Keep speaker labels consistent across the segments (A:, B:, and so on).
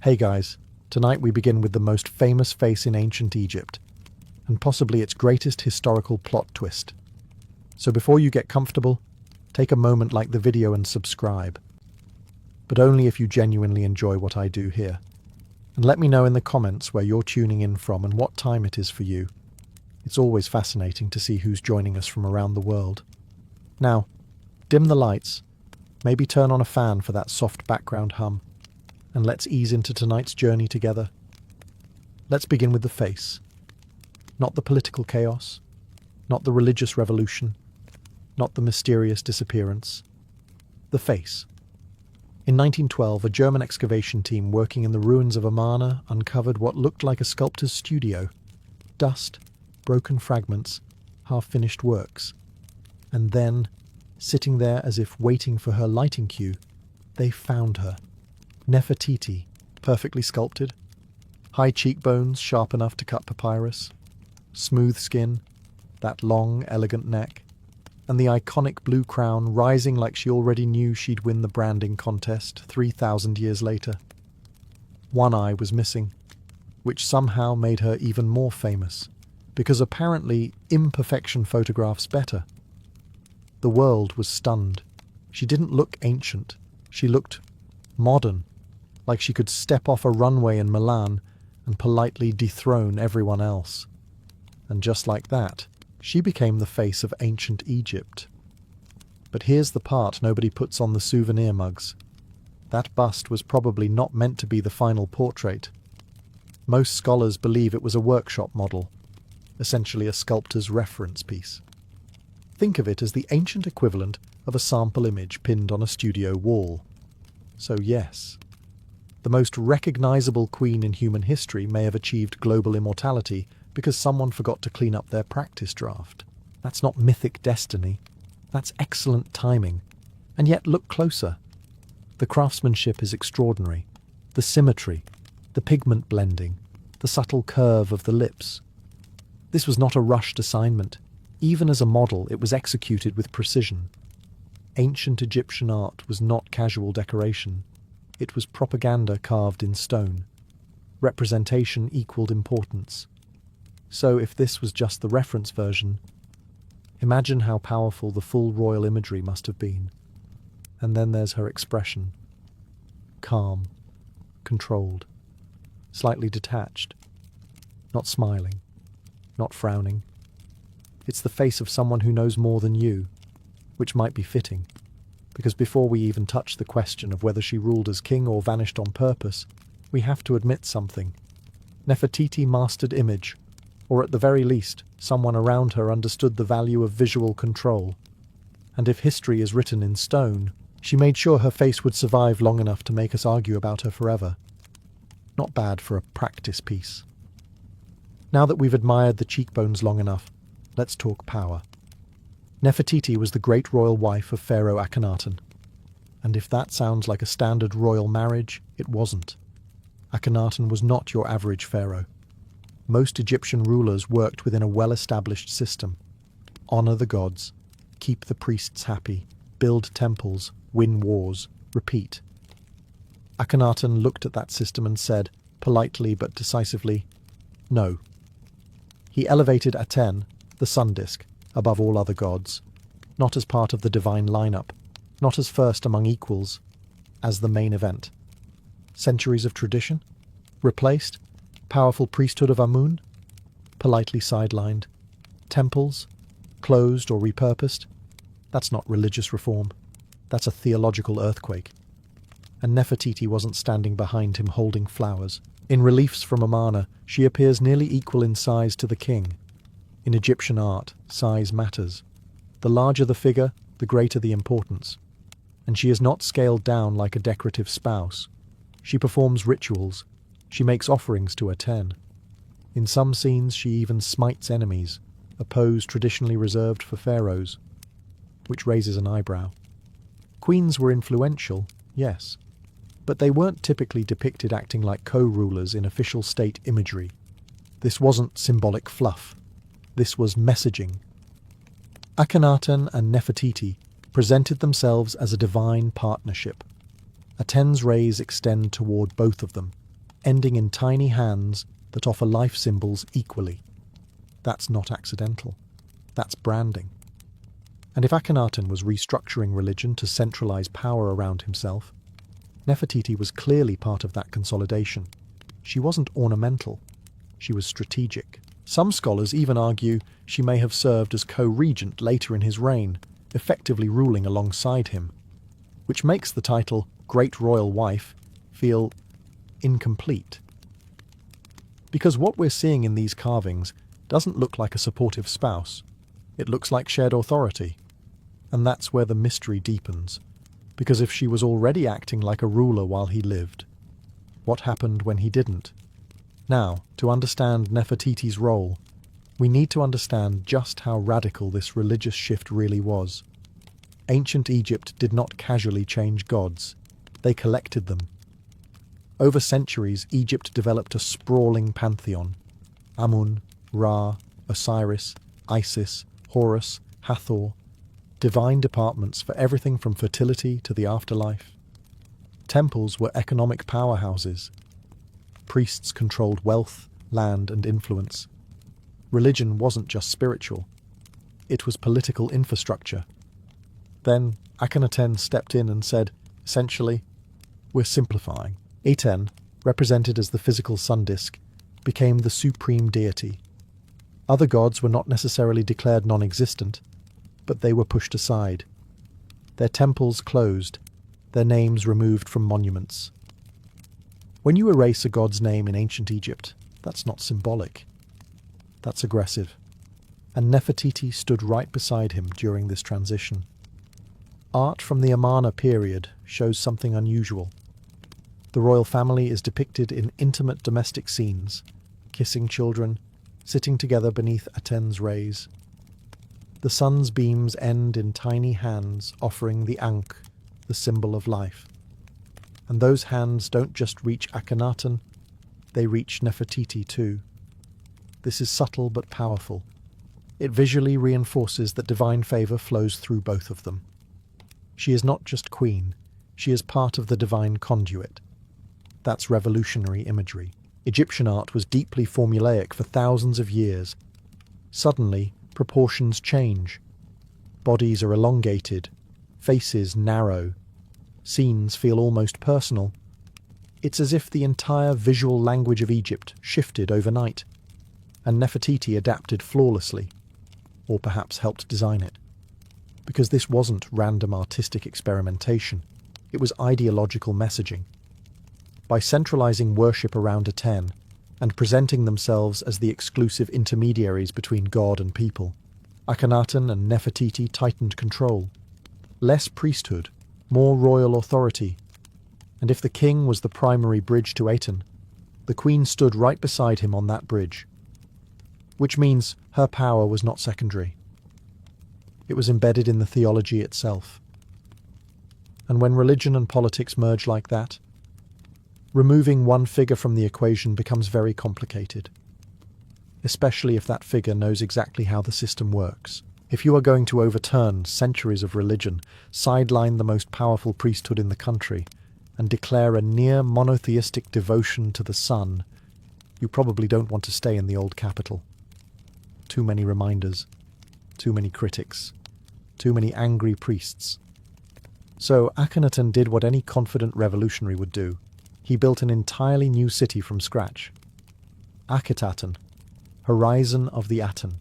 A: Hey guys, tonight we begin with the most famous face in ancient Egypt, and possibly its greatest historical plot twist. So before you get comfortable, take a moment, like the video and subscribe. But only if you genuinely enjoy what I do here. And let me know in the comments where you're tuning in from and what time it is for you. It's always fascinating to see who's joining us from around the world. Now, dim the lights, maybe turn on a fan for that soft background hum, and let's ease into tonight's journey together. Let's begin with the face. Not the political chaos, not the religious revolution, not the mysterious disappearance. The face. In 1912, a German excavation team working in the ruins of Amarna uncovered what looked like a sculptor's studio. Dust, broken fragments, half-finished works. And then, sitting there as if waiting for her lighting cue, they found her. Nefertiti, perfectly sculpted. High cheekbones, sharp enough to cut papyrus. Smooth skin, that long, elegant neck, and the iconic blue crown rising like she already knew she'd win the branding contest 3,000 years later. One eye was missing, which somehow made her even more famous, because apparently imperfection photographs better. The world was stunned. She didn't look ancient. She looked modern, like she could step off a runway in Milan and politely dethrone everyone else. And just like that, she became the face of ancient Egypt. But here's the part nobody puts on the souvenir mugs. That bust was probably not meant to be the final portrait. Most scholars believe it was a workshop model, essentially a sculptor's reference piece. Think of it as the ancient equivalent of a sample image pinned on a studio wall. So yes, the most recognizable queen in human history may have achieved global immortality because someone forgot to clean up their practice draft. That's not mythic destiny. That's excellent timing. And yet look closer. The craftsmanship is extraordinary. The symmetry, the pigment blending, the subtle curve of the lips. This was not a rushed assignment. Even as a model, it was executed with precision. Ancient Egyptian art was not casual decoration. It was propaganda carved in stone. Representation equaled importance. So if this was just the reference version, imagine how powerful the full royal imagery must have been. And then there's her expression. Calm, controlled, slightly detached, not smiling, not frowning. It's the face of someone who knows more than you, which might be fitting, because before we even touch the question of whether she ruled as king or vanished on purpose, we have to admit something. Nefertiti mastered image, or at the very least, someone around her understood the value of visual control. And if history is written in stone, she made sure her face would survive long enough to make us argue about her forever. Not bad for a practice piece. Now that we've admired the cheekbones long enough, let's talk power. Nefertiti was the great royal wife of Pharaoh Akhenaten. And if that sounds like a standard royal marriage, it wasn't. Akhenaten was not your average pharaoh. Most Egyptian rulers worked within a well-established system. Honor the gods, keep the priests happy, build temples, win wars, repeat. Akhenaten looked at that system and said, politely but decisively, no. He elevated Aten, the sun disk, above all other gods, not as part of the divine lineup, not as first among equals, as the main event. Centuries of tradition? Replaced? Powerful priesthood of Amun? Politely sidelined. Temples? Closed or repurposed? That's not religious reform. That's a theological earthquake. And Nefertiti wasn't standing behind him holding flowers. In reliefs from Amarna, she appears nearly equal in size to the king. In Egyptian art, size matters. The larger the figure, the greater the importance. And she is not scaled down like a decorative spouse. She performs rituals. She makes offerings to Aten. In some scenes she even smites enemies, a pose traditionally reserved for pharaohs, which raises an eyebrow. Queens were influential, yes, but they weren't typically depicted acting like co-rulers in official state imagery. This wasn't symbolic fluff. This was messaging. Akhenaten and Nefertiti presented themselves as a divine partnership. Aten's rays extend toward both of them, ending in tiny hands that offer life symbols equally. That's not accidental. That's branding. And if Akhenaten was restructuring religion to centralize power around himself, Nefertiti was clearly part of that consolidation. She wasn't ornamental. She was strategic. Some scholars even argue she may have served as co-regent later in his reign, effectively ruling alongside him, which makes the title Great Royal Wife feel incomplete. Because what we're seeing in these carvings doesn't look like a supportive spouse. It looks like shared authority. And that's where the mystery deepens. Because if she was already acting like a ruler while he lived, what happened when he didn't? Now, to understand Nefertiti's role, we need to understand just how radical this religious shift really was. Ancient Egypt did not casually change gods. They collected them. Over centuries, Egypt developed a sprawling pantheon. Amun, Ra, Osiris, Isis, Horus, Hathor, divine departments for everything from fertility to the afterlife. Temples were economic powerhouses. Priests controlled wealth, land, and influence. Religion wasn't just spiritual. It was political infrastructure. Then Akhenaten stepped in and said, essentially, we're simplifying. Aten, represented as the physical sun disk, became the supreme deity. Other gods were not necessarily declared non-existent, but they were pushed aside. Their temples closed, their names removed from monuments. When you erase a god's name in ancient Egypt, that's not symbolic. That's aggressive. And Nefertiti stood right beside him during this transition. Art from the Amarna period shows something unusual. The royal family is depicted in intimate domestic scenes, kissing children, sitting together beneath Aten's rays. The sun's beams end in tiny hands offering the Ankh, the symbol of life. And those hands don't just reach Akhenaten, they reach Nefertiti too. This is subtle but powerful. It visually reinforces that divine favor flows through both of them. She is not just queen, she is part of the divine conduit. That's revolutionary imagery. Egyptian art was deeply formulaic for thousands of years. Suddenly, proportions change. Bodies are elongated, faces narrow, scenes feel almost personal. It's as if the entire visual language of Egypt shifted overnight, and Nefertiti adapted flawlessly, or perhaps helped design it. Because this wasn't random artistic experimentation, it was ideological messaging. By centralizing worship around Aten and presenting themselves as the exclusive intermediaries between God and people, Akhenaten and Nefertiti tightened control. Less priesthood, more royal authority. And if the king was the primary bridge to Aten, the queen stood right beside him on that bridge. Which means her power was not secondary. It was embedded in the theology itself. And when religion and politics merge like that, removing one figure from the equation becomes very complicated, especially if that figure knows exactly how the system works. If you are going to overturn centuries of religion, sideline the most powerful priesthood in the country, and declare a near monotheistic devotion to the sun, you probably don't want to stay in the old capital. Too many reminders, too many critics, too many angry priests. So Akhenaten did what any confident revolutionary would do. He built an entirely new city from scratch. Akhetaten, Horizon of the Aten.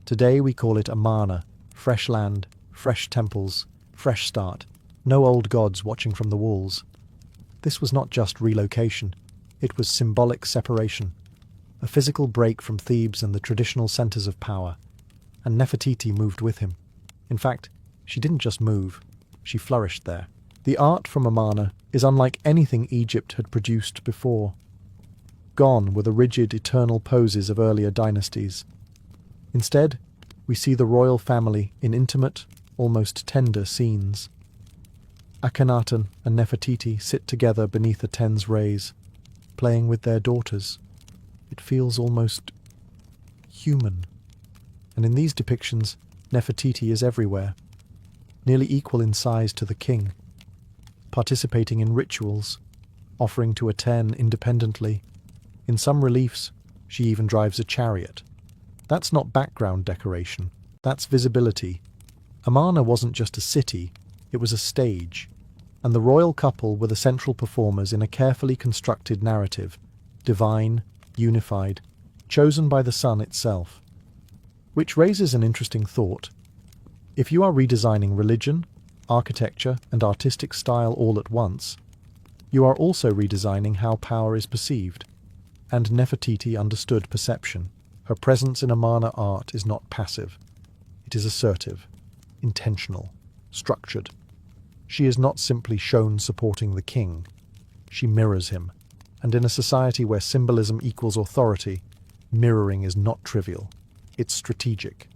A: Today we call it Amarna, fresh land, fresh temples, fresh start, no old gods watching from the walls. This was not just relocation, it was symbolic separation, a physical break from Thebes and the traditional centers of power, and Nefertiti moved with him. In fact, she didn't just move, she flourished there. The art from Amarna is unlike anything Egypt had produced before. Gone were the rigid, eternal poses of earlier dynasties. Instead, we see the royal family in intimate, almost tender scenes. Akhenaten and Nefertiti sit together beneath Aten's rays, playing with their daughters. It feels almost human. And in these depictions, Nefertiti is everywhere, nearly equal in size to the king, participating in rituals, offering to attend independently. In some reliefs, she even drives a chariot. That's not background decoration, that's visibility. Amarna wasn't just a city, it was a stage, and the royal couple were the central performers in a carefully constructed narrative, divine, unified, chosen by the sun itself. Which raises an interesting thought. If you are redesigning religion, architecture, and artistic style all at once, you are also redesigning how power is perceived. And Nefertiti understood perception. Her presence in Amarna art is not passive. It is assertive, intentional, structured. She is not simply shown supporting the king. She mirrors him. And in a society where symbolism equals authority, mirroring is not trivial. It's strategic.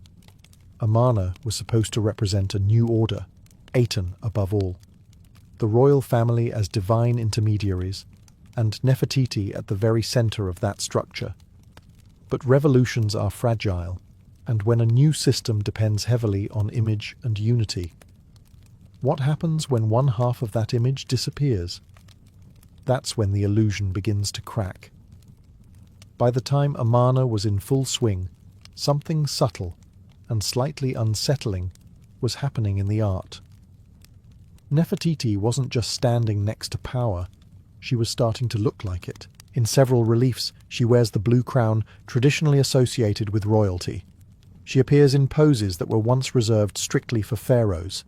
A: Amarna was supposed to represent a new order, Aten above all. The royal family as divine intermediaries, and Nefertiti at the very center of that structure. But revolutions are fragile, and when a new system depends heavily on image and unity, what happens when one half of that image disappears? That's when the illusion begins to crack. By the time Amarna was in full swing, something subtle and slightly unsettling was happening in the art. Nefertiti wasn't just standing next to power, she was starting to look like it. In several reliefs, she wears the blue crown traditionally associated with royalty. She appears in poses that were once reserved strictly for pharaohs.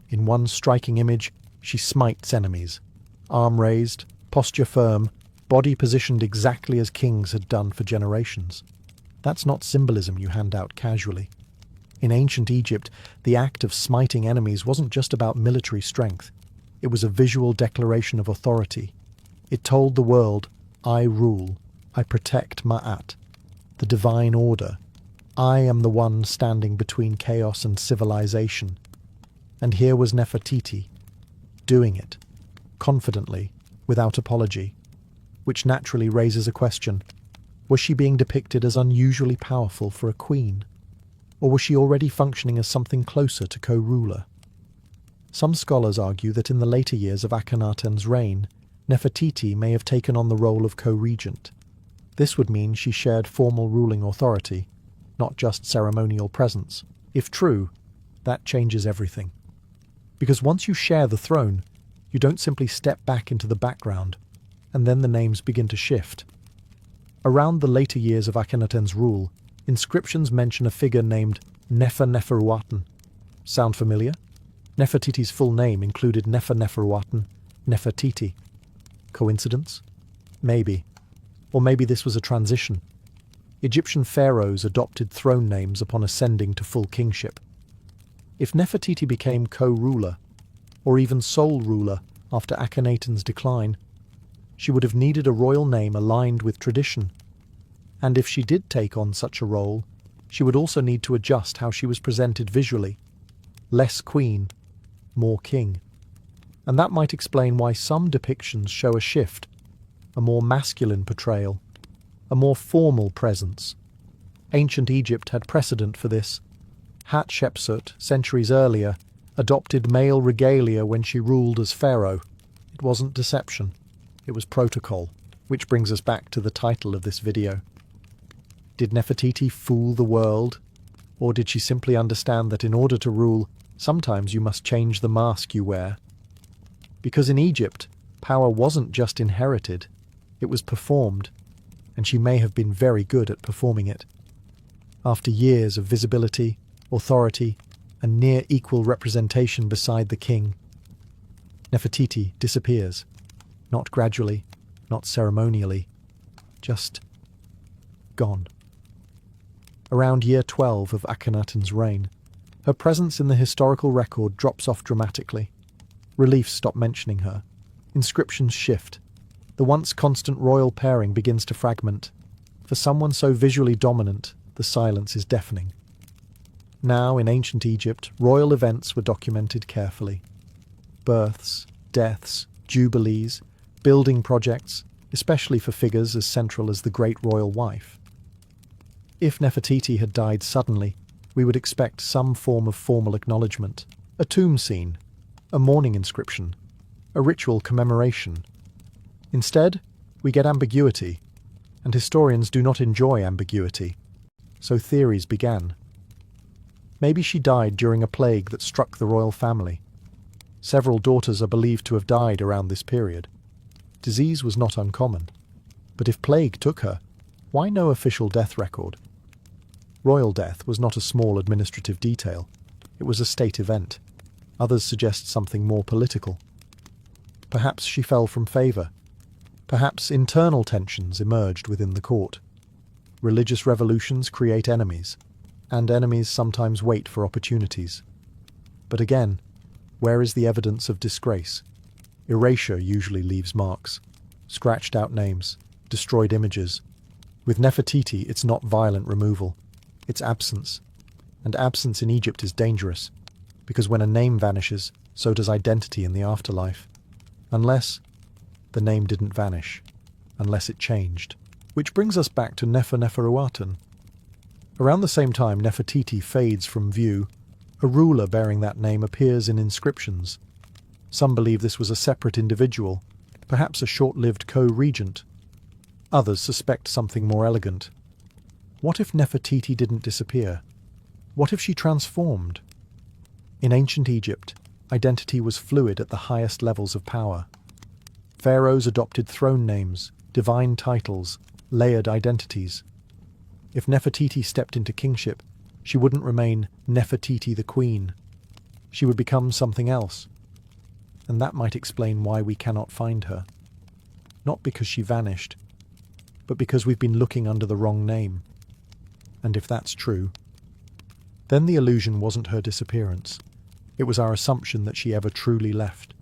A: In one striking image, she smites enemies. Arm raised, posture firm, body positioned exactly as kings had done for generations. That's not symbolism you hand out casually. In ancient Egypt, the act of smiting enemies wasn't just about military strength. It was a visual declaration of authority. It told the world, I rule, I protect Ma'at, the divine order. I am the one standing between chaos and civilization. And here was Nefertiti, doing it, confidently, without apology, which naturally raises a question. Was she being depicted as unusually powerful for a queen? Or was she already functioning as something closer to co-ruler? Some scholars argue that in the later years of Akhenaten's reign, Nefertiti may have taken on the role of co-regent. This would mean she shared formal ruling authority, not just ceremonial presence. If true, that changes everything. Because once you share the throne, you don't simply step back into the background, and then the names begin to shift. Around the later years of Akhenaten's rule, inscriptions mention a figure named Neferuaten. Sound familiar? Nefertiti's full name included Neferuaten, Nefertiti. Coincidence? Maybe. Or maybe this was a transition. Egyptian pharaohs adopted throne names upon ascending to full kingship. If Nefertiti became co-ruler, or even sole ruler after Akhenaten's decline, she would have needed a royal name aligned with tradition. And if she did take on such a role, she would also need to adjust how she was presented visually. Less queen, more king. And that might explain why some depictions show a shift, a more masculine portrayal, a more formal presence. Ancient Egypt had precedent for this. Hatshepsut, centuries earlier, adopted male regalia when she ruled as pharaoh. It wasn't deception, it was protocol, which brings us back to the title of this video. Did Nefertiti fool the world? Or did she simply understand that in order to rule, sometimes you must change the mask you wear? Because in Egypt, power wasn't just inherited, it was performed, and she may have been very good at performing it. After years of visibility, authority, and near equal representation beside the king, Nefertiti disappears. Not gradually, not ceremonially, just gone. Around year 12 of Akhenaten's reign, her presence in the historical record drops off dramatically. Reliefs stop mentioning her. Inscriptions shift. The once constant royal pairing begins to fragment. For someone so visually dominant, the silence is deafening. Now, in ancient Egypt, royal events were documented carefully. Births, deaths, jubilees, building projects, especially for figures as central as the great royal wife. If Nefertiti had died suddenly, we would expect some form of formal acknowledgement, a tomb scene, a mourning inscription, a ritual commemoration. Instead, we get ambiguity, and historians do not enjoy ambiguity, so theories began. Maybe she died during a plague that struck the royal family. Several daughters are believed to have died around this period. Disease was not uncommon, but if plague took her, why no official death record? Royal death was not a small administrative detail. It was a state event. Others suggest something more political. Perhaps she fell from favour. Perhaps internal tensions emerged within the court. Religious revolutions create enemies, and enemies sometimes wait for opportunities. But again, where is the evidence of disgrace? Erasure usually leaves marks. Scratched out names, destroyed images. With Nefertiti, it's not violent removal. It's absence. And absence in Egypt is dangerous, because when a name vanishes, so does identity in the afterlife. Unless the name didn't vanish, unless it changed. Which brings us back to Neferuaten. Around the same time Nefertiti fades from view, a ruler bearing that name appears in inscriptions. Some believe this was a separate individual, perhaps a short-lived co-regent. Others suspect something more elegant. What if Nefertiti didn't disappear? What if she transformed? In ancient Egypt, identity was fluid at the highest levels of power. Pharaohs adopted throne names, divine titles, layered identities. If Nefertiti stepped into kingship, she wouldn't remain Nefertiti the Queen. She would become something else. And that might explain why we cannot find her. Not because she vanished, but because we've been looking under the wrong name. And if that's true, then the illusion wasn't her disappearance. It was our assumption that she ever truly left.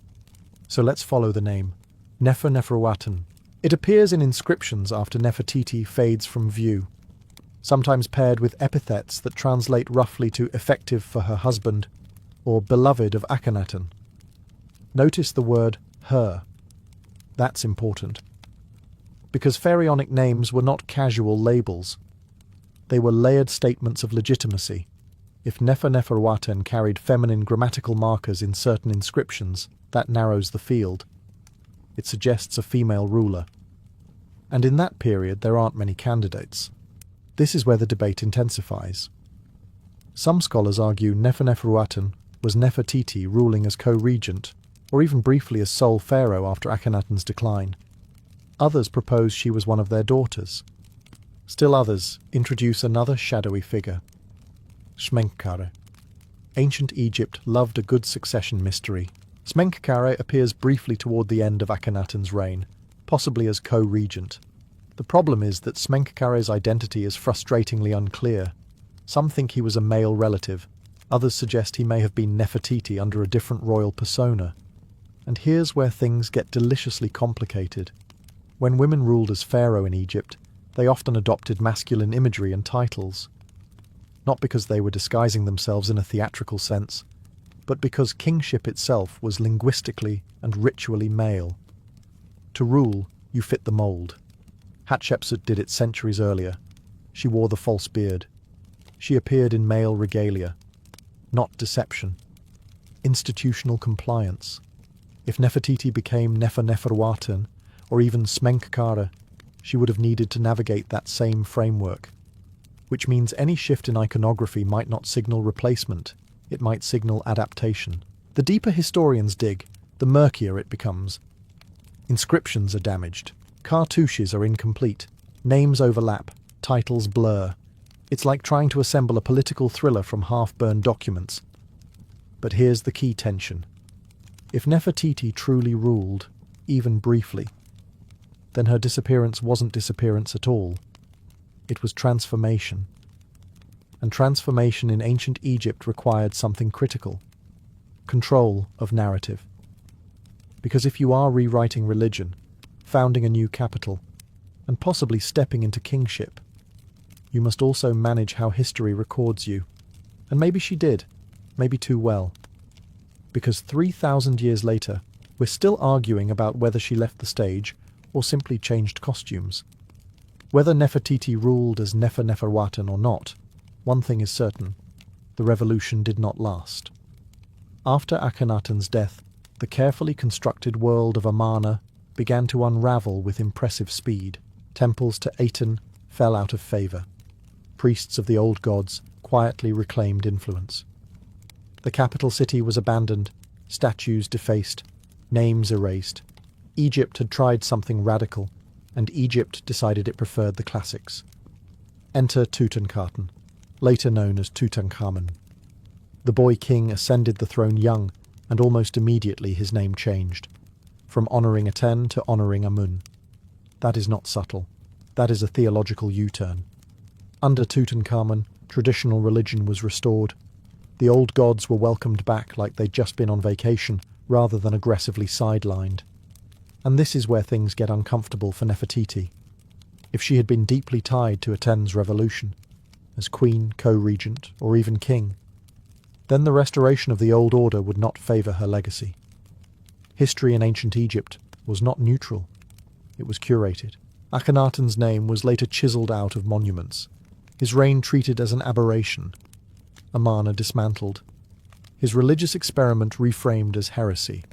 A: So let's follow the name. Neferuaten. It appears in inscriptions after Nefertiti fades from view, sometimes paired with epithets that translate roughly to effective for her husband or beloved of Akhenaten. Notice the word her. That's important. Because pharaonic names were not casual labels. They were layered statements of legitimacy. If Neferuaten carried feminine grammatical markers in certain inscriptions, that narrows the field. It suggests a female ruler. And in that period there aren't many candidates. This is where the debate intensifies. Some scholars argue Neferuaten was Nefertiti ruling as co-regent, or even briefly as sole pharaoh after Akhenaten's decline. Others propose she was one of their daughters. Still others introduce another shadowy figure, Smenkhkare. Ancient Egypt loved a good succession mystery. Smenkhkare appears briefly toward the end of Akhenaten's reign, possibly as co-regent. The problem is that Smenkhkare's identity is frustratingly unclear. Some think he was a male relative. Others suggest he may have been Nefertiti under a different royal persona. And here's where things get deliciously complicated. When women ruled as pharaoh in Egypt, they often adopted masculine imagery and titles. Not because they were disguising themselves in a theatrical sense, but because kingship itself was linguistically and ritually male. To rule, you fit the mould. Hatshepsut did it centuries earlier. She wore the false beard. She appeared in male regalia. Not deception. Institutional compliance. If Nefertiti became Neferuaten, or even Smenkhkare, she would have needed to navigate that same framework. Which means any shift in iconography might not signal replacement, it might signal adaptation. The deeper historians dig, the murkier it becomes. Inscriptions are damaged, cartouches are incomplete, names overlap, titles blur. It's like trying to assemble a political thriller from half-burned documents. But here's the key tension. If Nefertiti truly ruled, even briefly, then her disappearance wasn't disappearance at all. It was transformation. And transformation in ancient Egypt required something critical. Control of narrative. Because if you are rewriting religion, founding a new capital, and possibly stepping into kingship, you must also manage how history records you. And maybe she did, maybe too well. Because 3,000 years later, we're still arguing about whether she left the stage or simply changed costumes. Whether Nefertiti ruled as Neferuaten or not, one thing is certain, the revolution did not last. After Akhenaten's death, the carefully constructed world of Amarna began to unravel with impressive speed. Temples to Aten fell out of favour. Priests of the old gods quietly reclaimed influence. The capital city was abandoned, statues defaced, names erased. Egypt had tried something radical, and Egypt decided it preferred the classics. Enter Tutankhaten, later known as Tutankhamun. The boy king ascended the throne young, and almost immediately his name changed, from honouring Aten to honouring Amun. That is not subtle. That is a theological U-turn. Under Tutankhamun, traditional religion was restored. The old gods were welcomed back like they'd just been on vacation, rather than aggressively sidelined. And this is where things get uncomfortable for Nefertiti. If she had been deeply tied to Aten's revolution, as queen, co-regent, or even king, then the restoration of the old order would not favour her legacy. History in ancient Egypt was not neutral. It was curated. Akhenaten's name was later chiselled out of monuments, his reign treated as an aberration, Amarna dismantled, his religious experiment reframed as heresy.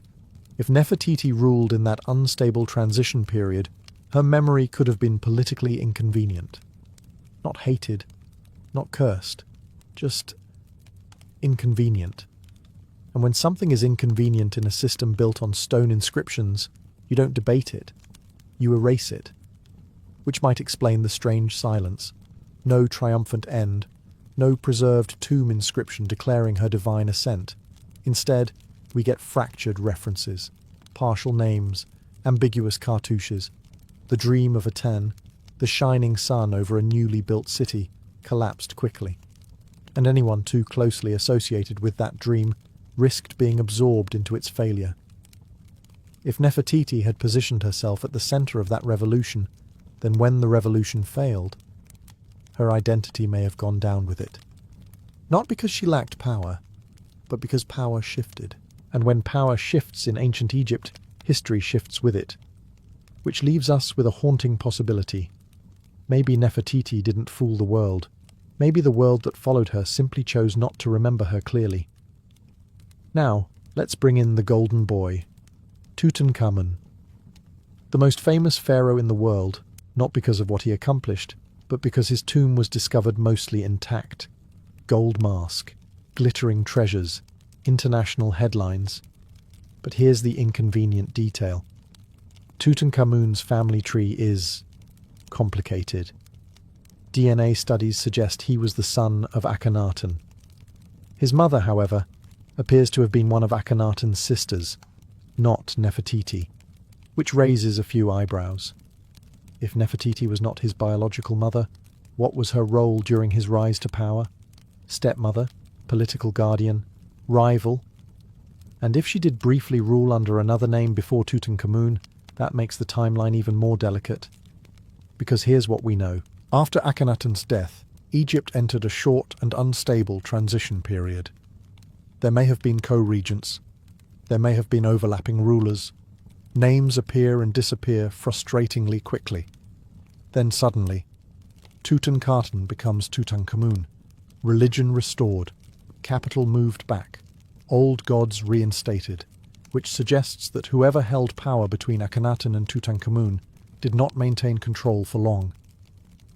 A: If Nefertiti ruled in that unstable transition period, her memory could have been politically inconvenient. Not hated, not cursed, just inconvenient. And when something is inconvenient in a system built on stone inscriptions, you don't debate it, you erase it. Which might explain the strange silence. No triumphant end, no preserved tomb inscription declaring her divine ascent. Instead, we get fractured references, partial names, ambiguous cartouches. The dream of Aten, the shining sun over a newly built city, collapsed quickly. And anyone too closely associated with that dream risked being absorbed into its failure. If Nefertiti had positioned herself at the centre of that revolution, then when the revolution failed, her identity may have gone down with it. Not because she lacked power, but because power shifted. And when power shifts in ancient Egypt, history shifts with it. Which leaves us with a haunting possibility. Maybe Nefertiti didn't fool the world. Maybe the world that followed her simply chose not to remember her clearly. Now, let's bring in the golden boy, Tutankhamun. The most famous pharaoh in the world, not because of what he accomplished, but because his tomb was discovered mostly intact. Gold mask, glittering treasures, international headlines. But here's the inconvenient detail. Tutankhamun's family tree is complicated. DNA studies suggest he was the son of Akhenaten. His mother, however, appears to have been one of Akhenaten's sisters, not Nefertiti, which raises a few eyebrows. If Nefertiti was not his biological mother, what was her role during his rise to power? Stepmother, political guardian, rival? And if she did briefly rule under another name before Tutankhamun, that makes the timeline even more delicate. Because here's what we know. After Akhenaten's death, Egypt entered a short and unstable transition period. There may have been co-regents. There may have been overlapping rulers. Names appear and disappear frustratingly quickly. Then suddenly, Tutankhaten becomes Tutankhamun. Religion restored. Capital moved back. Old gods reinstated. Which suggests that whoever held power between Akhenaten and Tutankhamun did not maintain control for long.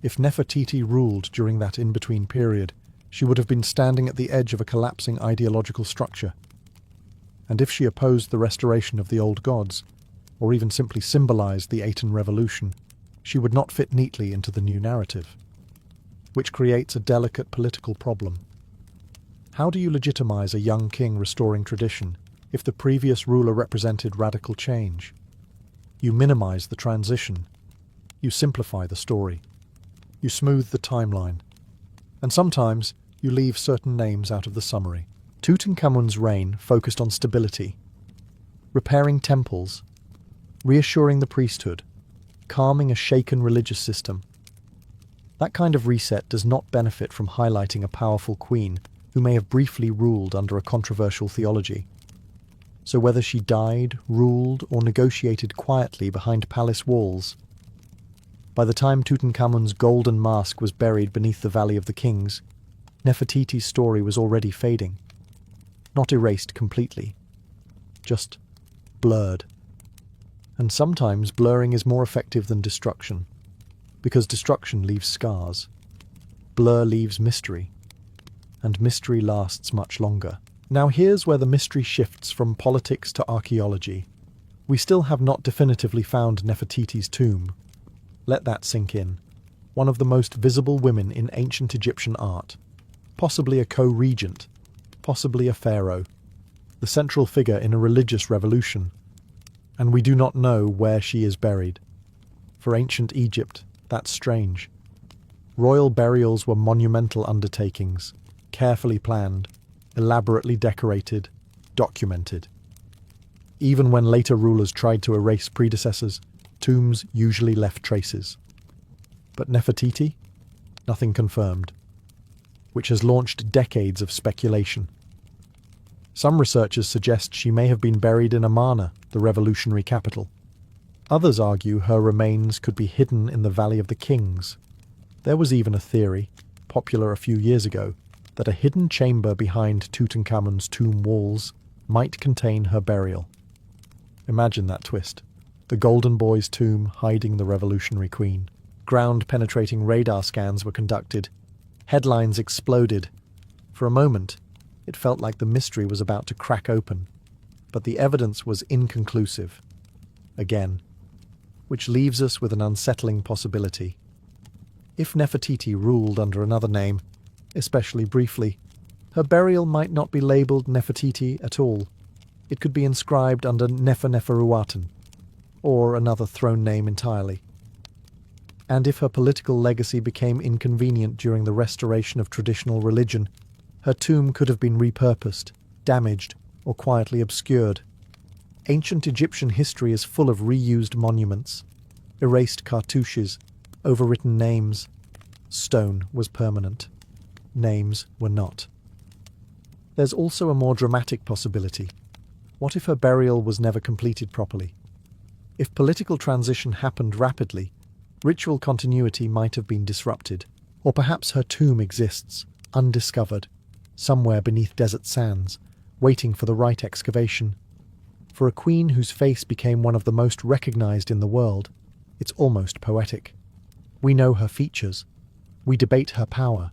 A: If Nefertiti ruled during that in-between period, she would have been standing at the edge of a collapsing ideological structure. And if she opposed the restoration of the old gods, or even simply symbolized the Aten revolution, she would not fit neatly into the new narrative, which creates a delicate political problem. How do you legitimize a young king restoring tradition if the previous ruler represented radical change? You minimize the transition. You simplify the story. You smooth the timeline. And sometimes you leave certain names out of the summary. Tutankhamun's reign focused on stability, repairing temples, reassuring the priesthood, calming a shaken religious system. That kind of reset does not benefit from highlighting a powerful queen who may have briefly ruled under a controversial theology. So whether she died, ruled, or negotiated quietly behind palace walls, by the time Tutankhamun's golden mask was buried beneath the Valley of the Kings, Nefertiti's story was already fading. Not erased completely, just blurred. And sometimes blurring is more effective than destruction, because destruction leaves scars. Blur leaves mystery, and mystery lasts much longer. Now here's where the mystery shifts from politics to archaeology. We still have not definitively found Nefertiti's tomb. Let that sink in. One of the most visible women in ancient Egyptian art. Possibly a co-regent, possibly a pharaoh. The central figure in a religious revolution. And we do not know where she is buried. For ancient Egypt, that's strange. Royal burials were monumental undertakings, carefully planned, elaborately decorated, documented. Even when later rulers tried to erase predecessors, tombs usually left traces. But Nefertiti? Nothing confirmed, which has launched decades of speculation. Some researchers suggest she may have been buried in Amarna, the revolutionary capital. Others argue her remains could be hidden in the Valley of the Kings. There was even a theory, popular a few years ago, that a hidden chamber behind Tutankhamun's tomb walls might contain her burial. Imagine that twist. The Golden Boy's tomb hiding the revolutionary queen. Ground-penetrating radar scans were conducted. Headlines exploded. For a moment, it felt like the mystery was about to crack open, but the evidence was inconclusive. Again. Which leaves us with an unsettling possibility. If Nefertiti ruled under another name, especially briefly, her burial might not be labelled Nefertiti at all. It could be inscribed under Neferuaten, or another throne name entirely. And if her political legacy became inconvenient during the restoration of traditional religion, her tomb could have been repurposed, damaged, or quietly obscured. Ancient Egyptian history is full of reused monuments, erased cartouches, overwritten names. Stone was permanent. Names were not. There's also a more dramatic possibility. What if her burial was never completed properly? If political transition happened rapidly, ritual continuity might have been disrupted, or perhaps her tomb exists, undiscovered, somewhere beneath desert sands, waiting for the right excavation. For a queen whose face became one of the most recognized in the world, it's almost poetic. We know her features. We debate her power.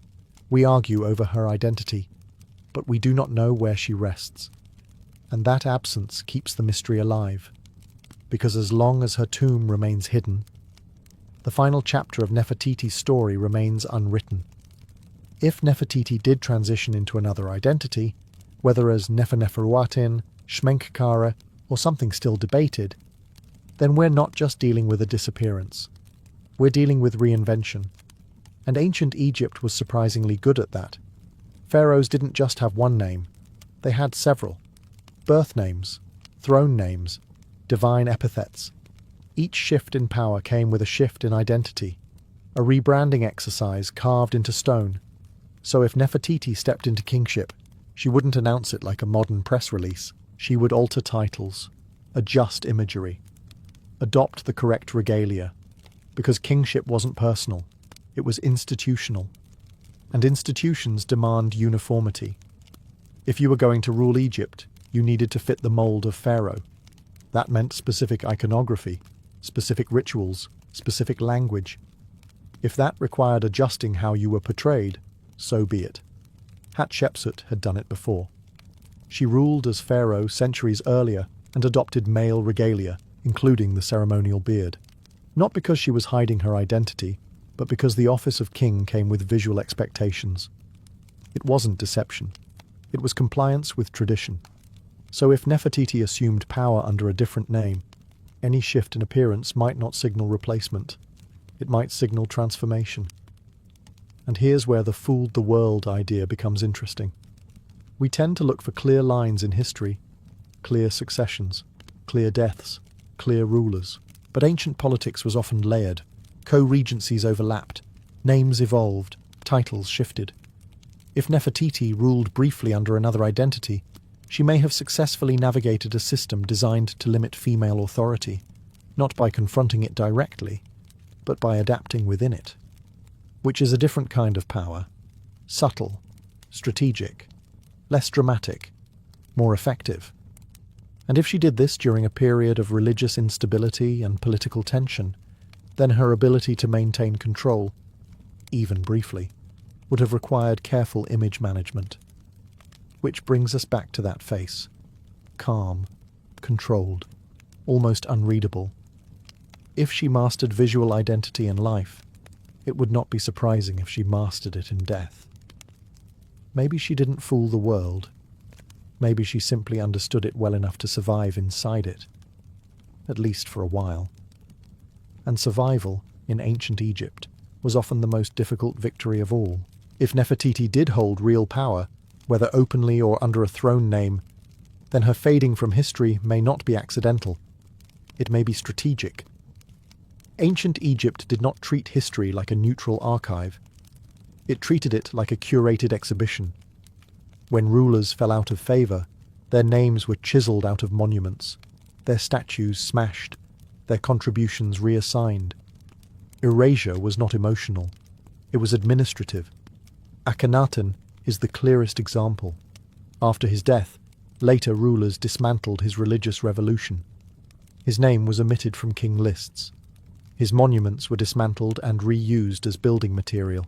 A: We argue over her identity. But we do not know where she rests. And that absence keeps the mystery alive. Because as long as her tomb remains hidden, the final chapter of Nefertiti's story remains unwritten. If Nefertiti did transition into another identity, whether as Neferuaten, Shmenkare, or something still debated, then we're not just dealing with a disappearance. We're dealing with reinvention. And ancient Egypt was surprisingly good at that. Pharaohs didn't just have one name. They had several. Birth names, throne names, divine epithets. Each shift in power came with a shift in identity, a rebranding exercise carved into stone. So if Nefertiti stepped into kingship, she wouldn't announce it like a modern press release. She would alter titles, adjust imagery, adopt the correct regalia, because kingship wasn't personal, it was institutional. And institutions demand uniformity. If you were going to rule Egypt, you needed to fit the mold of Pharaoh. That meant specific iconography, specific rituals, specific language. If that required adjusting how you were portrayed, so be it. Hatshepsut had done it before. She ruled as pharaoh centuries earlier and adopted male regalia, including the ceremonial beard. Not because she was hiding her identity, but because the office of king came with visual expectations. It wasn't deception. It was compliance with tradition. So if Nefertiti assumed power under a different name, any shift in appearance might not signal replacement. It might signal transformation. And here's where the fooled the world idea becomes interesting. We tend to look for clear lines in history, clear successions, clear deaths, clear rulers. But ancient politics was often layered. Co-regencies overlapped, names evolved, titles shifted. If Nefertiti ruled briefly under another identity, she may have successfully navigated a system designed to limit female authority, not by confronting it directly, but by adapting within it. Which is a different kind of power, subtle, strategic, less dramatic, more effective. And if she did this during a period of religious instability and political tension, then her ability to maintain control, even briefly, would have required careful image management. Which brings us back to that face. Calm, controlled, almost unreadable. If she mastered visual identity in life, it would not be surprising if she mastered it in death. Maybe she didn't fool the world. Maybe she simply understood it well enough to survive inside it, at least for a while. And survival, in ancient Egypt, was often the most difficult victory of all. If Nefertiti did hold real power, whether openly or under a throne name, then her fading from history may not be accidental. It may be strategic. Ancient Egypt did not treat history like a neutral archive. It treated it like a curated exhibition. When rulers fell out of favour, their names were chiselled out of monuments, their statues smashed, their contributions reassigned. Erasure was not emotional. It was administrative. Akhenaten is the clearest example. After his death, later rulers dismantled his religious revolution. His name was omitted from king lists. His monuments were dismantled and reused as building material.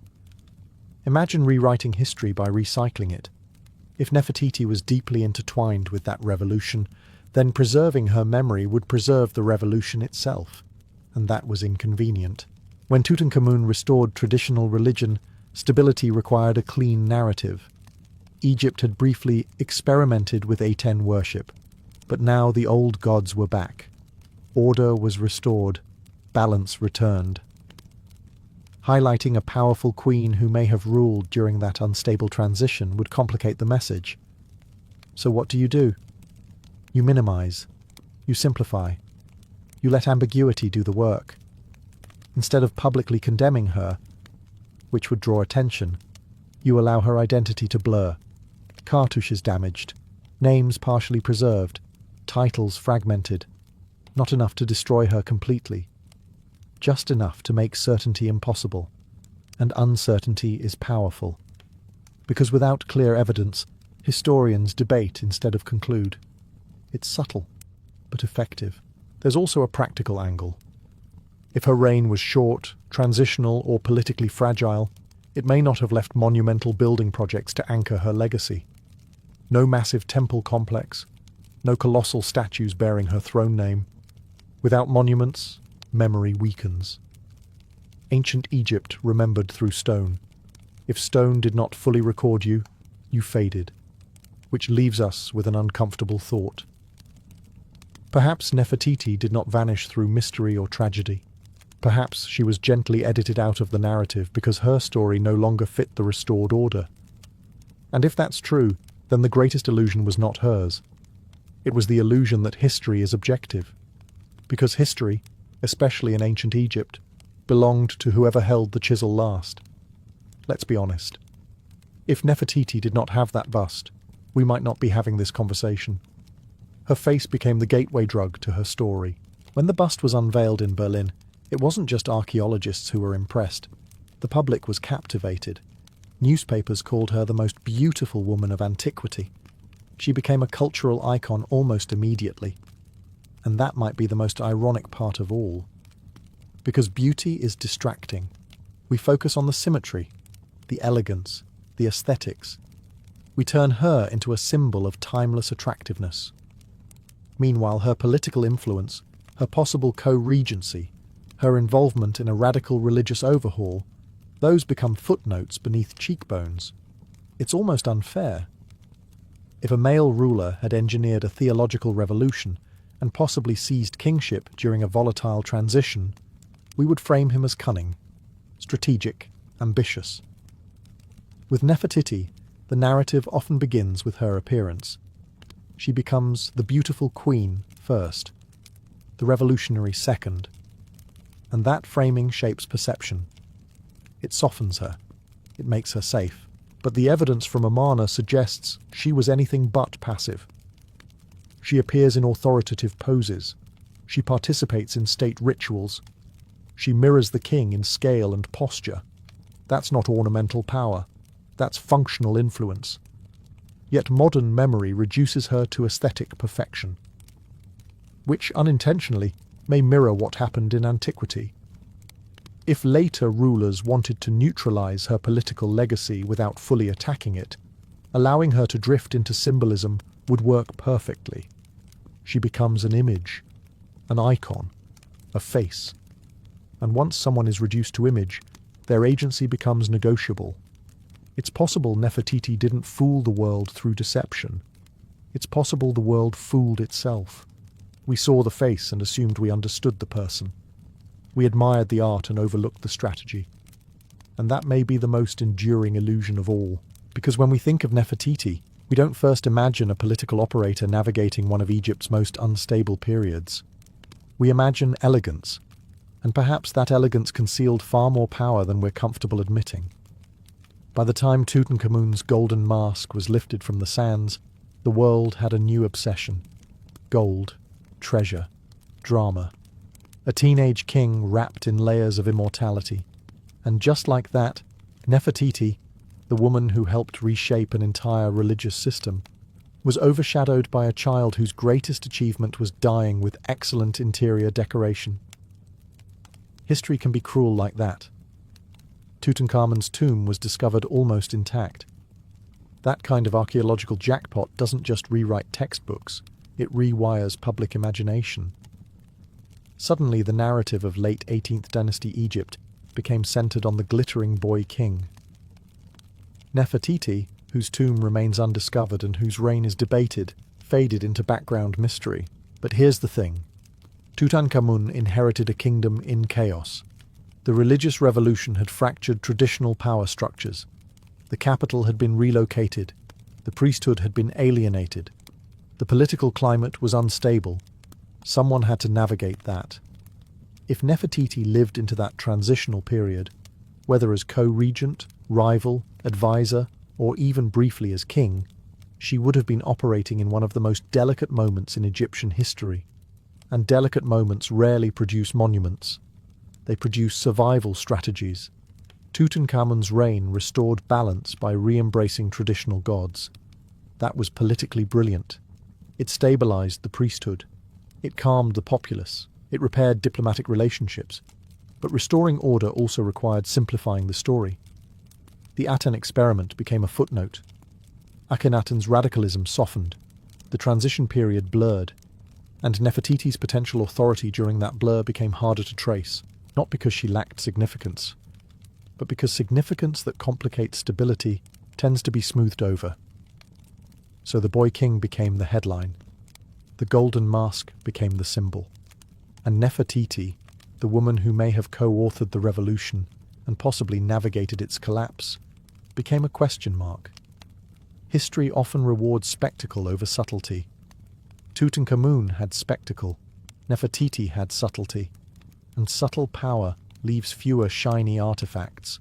A: Imagine rewriting history by recycling it. If Nefertiti was deeply intertwined with that revolution, then preserving her memory would preserve the revolution itself, and that was inconvenient. When Tutankhamun restored traditional religion, stability required a clean narrative. Egypt had briefly experimented with Aten worship, but now the old gods were back. Order was restored, balance returned. Highlighting a powerful queen who may have ruled during that unstable transition would complicate the message. So what do? You minimize. You simplify. You let ambiguity do the work. Instead of publicly condemning her, which would draw attention, you allow her identity to blur. Cartouches damaged, names partially preserved, titles fragmented. Not enough to destroy her completely. Just enough to make certainty impossible, and uncertainty is powerful. Because without clear evidence, historians debate instead of conclude. It's subtle, but effective. There's also a practical angle. If her reign was short, transitional, or politically fragile, it may not have left monumental building projects to anchor her legacy. No massive temple complex, no colossal statues bearing her throne name. Without monuments, memory weakens. Ancient Egypt remembered through stone. If stone did not fully record you, you faded, which leaves us with an uncomfortable thought. Perhaps Nefertiti did not vanish through mystery or tragedy. Perhaps she was gently edited out of the narrative because her story no longer fit the restored order. And if that's true, then the greatest illusion was not hers. It was the illusion that history is objective. Because history, especially in ancient Egypt, belonged to whoever held the chisel last. Let's be honest. If Nefertiti did not have that bust, we might not be having this conversation. Her face became the gateway drug to her story. When the bust was unveiled in Berlin, it wasn't just archaeologists who were impressed. The public was captivated. Newspapers called her the most beautiful woman of antiquity. She became a cultural icon almost immediately. And that might be the most ironic part of all. Because beauty is distracting. We focus on the symmetry, the elegance, the aesthetics. We turn her into a symbol of timeless attractiveness. Meanwhile, her political influence, her possible co-regency, her involvement in a radical religious overhaul, those become footnotes beneath cheekbones. It's almost unfair. If a male ruler had engineered a theological revolution and possibly seized kingship during a volatile transition, we would frame him as cunning, strategic, ambitious. With Nefertiti, the narrative often begins with her appearance. She becomes the beautiful queen first, the revolutionary second, and that framing shapes perception. It softens her, it makes her safe, but the evidence from Amarna suggests she was anything but passive. She appears in authoritative poses. She participates in state rituals. She mirrors the king in scale and posture. That's not ornamental power. That's functional influence. Yet modern memory reduces her to aesthetic perfection. which unintentionally may mirror what happened in antiquity. If later rulers wanted to neutralize her political legacy without fully attacking it, allowing her to drift into symbolism would work perfectly. She becomes an image, an icon, a face. And once someone is reduced to image, their agency becomes negotiable. It's possible Nefertiti didn't fool the world through deception. It's possible the world fooled itself. We saw the face and assumed we understood the person. We admired the art and overlooked the strategy. And that may be the most enduring illusion of all, because when we think of Nefertiti, we don't first imagine a political operator navigating one of Egypt's most unstable periods. We imagine elegance, and perhaps that elegance concealed far more power than we're comfortable admitting. By the time Tutankhamun's golden mask was lifted from the sands, the world had a new obsession: gold, treasure, drama. A teenage king wrapped in layers of immortality. And just like that, Nefertiti, the woman who helped reshape an entire religious system, was overshadowed by a child whose greatest achievement was dying with excellent interior decoration. History can be cruel like that. Tutankhamun's tomb was discovered almost intact. That kind of archaeological jackpot doesn't just rewrite textbooks, it rewires public imagination. Suddenly, the narrative of late 18th dynasty Egypt became centered on the glittering boy king. Nefertiti, whose tomb remains undiscovered and whose reign is debated, faded into background mystery. But here's the thing. Tutankhamun inherited a kingdom in chaos. The religious revolution had fractured traditional power structures. The capital had been relocated. The priesthood had been alienated. The political climate was unstable. Someone had to navigate that. If Nefertiti lived into that transitional period, whether as co-regent, rival, advisor, or even briefly as king, she would have been operating in one of the most delicate moments in Egyptian history. And delicate moments rarely produce monuments. They produce survival strategies. Tutankhamun's reign restored balance by re-embracing traditional gods. That was politically brilliant. It stabilized the priesthood. It calmed the populace. It repaired diplomatic relationships. But restoring order also required simplifying the story. The Aten experiment became a footnote. Akhenaten's radicalism softened. The transition period blurred. And Nefertiti's potential authority during that blur became harder to trace, not because she lacked significance, but because significance that complicates stability tends to be smoothed over. So the boy king became the headline. The golden mask became the symbol. And Nefertiti, the woman who may have co-authored the revolution and possibly navigated its collapse, became a question mark. History often rewards spectacle over subtlety. Tutankhamun had spectacle, Nefertiti had subtlety, and subtle power leaves fewer shiny artifacts.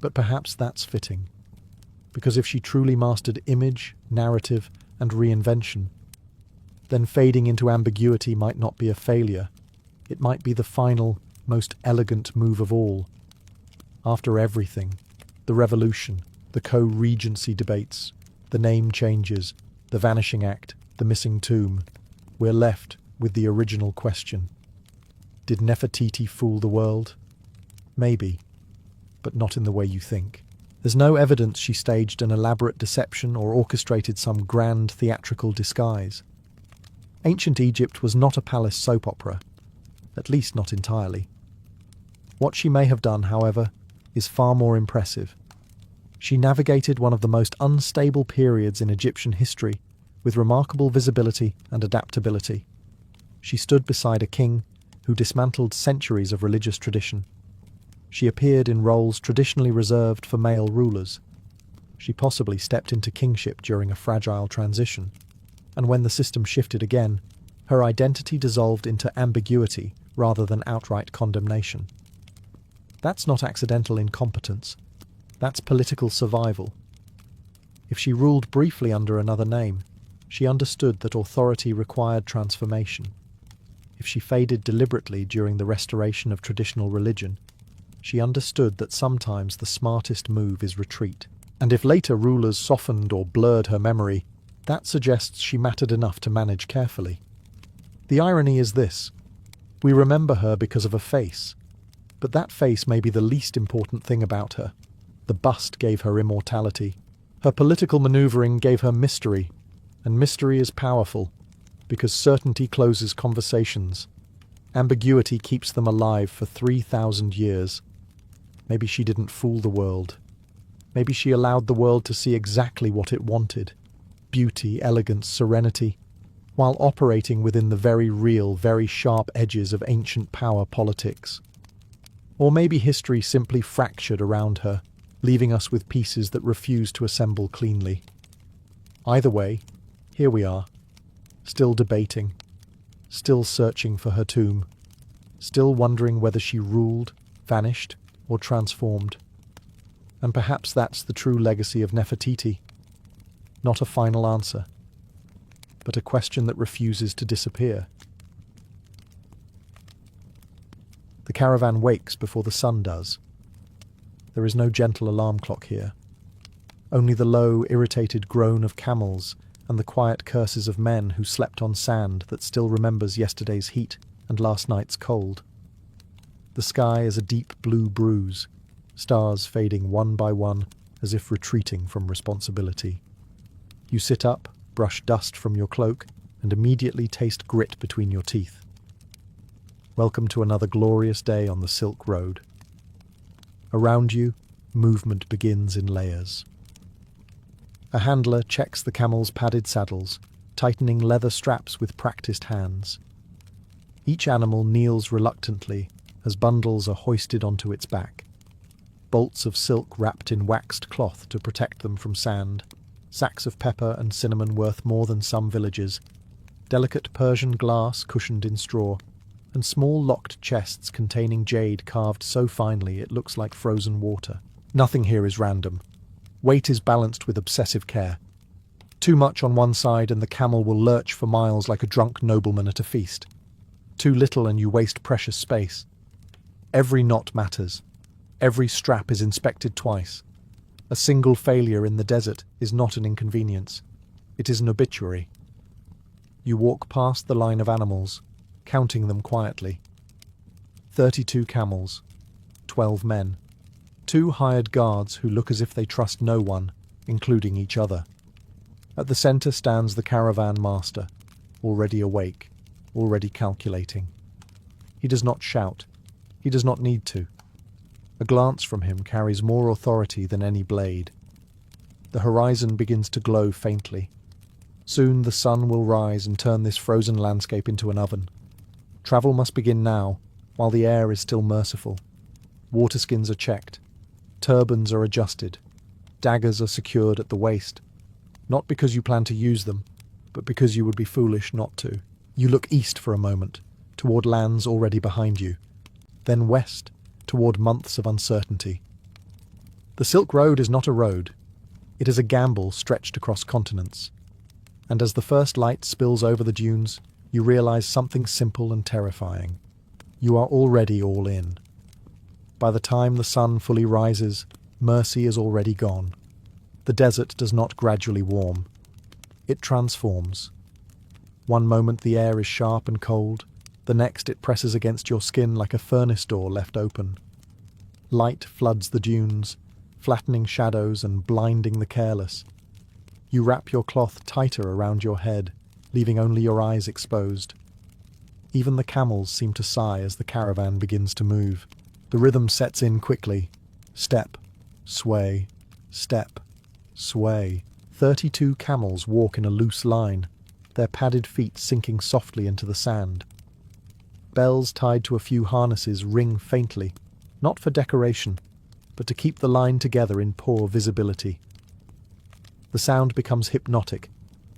A: But perhaps that's fitting, because if she truly mastered image, narrative, and reinvention, then fading into ambiguity might not be a failure. It might be the final, most elegant move of all. After everything, the revolution, the co-regency debates, the name changes, the vanishing act, the missing tomb, we're left with the original question. Did Nefertiti fool the world? Maybe, but not in the way you think. There's no evidence she staged an elaborate deception or orchestrated some grand theatrical disguise. Ancient Egypt was not a palace soap opera, at least not entirely. What she may have done, however, is far more impressive. She navigated one of the most unstable periods in Egyptian history with remarkable visibility and adaptability. She stood beside a king who dismantled centuries of religious tradition. She appeared in roles traditionally reserved for male rulers. She possibly stepped into kingship during a fragile transition, and when the system shifted again, her identity dissolved into ambiguity rather than outright condemnation. That's not accidental incompetence. That's political survival. If she ruled briefly under another name, she understood that authority required transformation. If she faded deliberately during the restoration of traditional religion, she understood that sometimes the smartest move is retreat. And if later rulers softened or blurred her memory, that suggests she mattered enough to manage carefully. The irony is this: we remember her because of a face, but that face may be the least important thing about her. The bust gave her immortality. Her political maneuvering gave her mystery, and mystery is powerful, because certainty closes conversations. Ambiguity keeps them alive for 3,000 years. Maybe she didn't fool the world. Maybe she allowed the world to see exactly what it wanted: beauty, elegance, serenity, while operating within the very real, very sharp edges of ancient power politics. Or maybe history simply fractured around her, leaving us with pieces that refuse to assemble cleanly. Either way, here we are, still debating, still searching for her tomb, still wondering whether she ruled, vanished, or transformed. And perhaps that's the true legacy of Nefertiti. Not a final answer, but a question that refuses to disappear. The caravan wakes before the sun does. There is no gentle alarm clock here. Only the low, irritated groan of camels and the quiet curses of men who slept on sand that still remembers yesterday's heat and last night's cold. The sky is a deep blue bruise, stars fading one by one as if retreating from responsibility. You sit up, brush dust from your cloak, and immediately taste grit between your teeth. Welcome to another glorious day on the Silk Road. Around you, movement begins in layers. A handler checks the camel's padded saddles, tightening leather straps with practiced hands. Each animal kneels reluctantly as bundles are hoisted onto its back. Bolts of silk wrapped in waxed cloth to protect them from sand, sacks of pepper and cinnamon worth more than some villages, delicate Persian glass cushioned in straw, and small locked chests containing jade carved so finely it looks like frozen water. Nothing here is random. Weight is balanced with obsessive care. Too much on one side and the camel will lurch for miles like a drunk nobleman at a feast. Too little and you waste precious space. Every knot matters. Every strap is inspected twice. A single failure in the desert is not an inconvenience. It is an obituary. You walk past the line of animals, counting them quietly. 32 camels, 12 men, 2 hired guards who look as if they trust no one, including each other. At the centre stands the caravan master, already awake, already calculating. He does not shout. He does not need to. A glance from him carries more authority than any blade. The horizon begins to glow faintly. Soon the sun will rise and turn this frozen landscape into an oven. Travel must begin now, while the air is still merciful. Waterskins are checked. Turbans are adjusted. Daggers are secured at the waist. Not because you plan to use them, but because you would be foolish not to. You look east for a moment, toward lands already behind you. Then west, toward months of uncertainty. The Silk Road is not a road. It is a gamble stretched across continents. And as the first light spills over the dunes, you realize something simple and terrifying. You are already all in. By the time the sun fully rises, mercy is already gone. The desert does not gradually warm. It transforms. One moment the air is sharp and cold, the next it presses against your skin like a furnace door left open. Light floods the dunes, flattening shadows and blinding the careless. You wrap your cloth tighter around your head, leaving only your eyes exposed. Even the camels seem to sigh as the caravan begins to move. The rhythm sets in quickly. Step, sway, step, sway. 32 camels walk in a loose line, their padded feet sinking softly into the sand. Bells tied to a few harnesses ring faintly, not for decoration, but to keep the line together in poor visibility. The sound becomes hypnotic,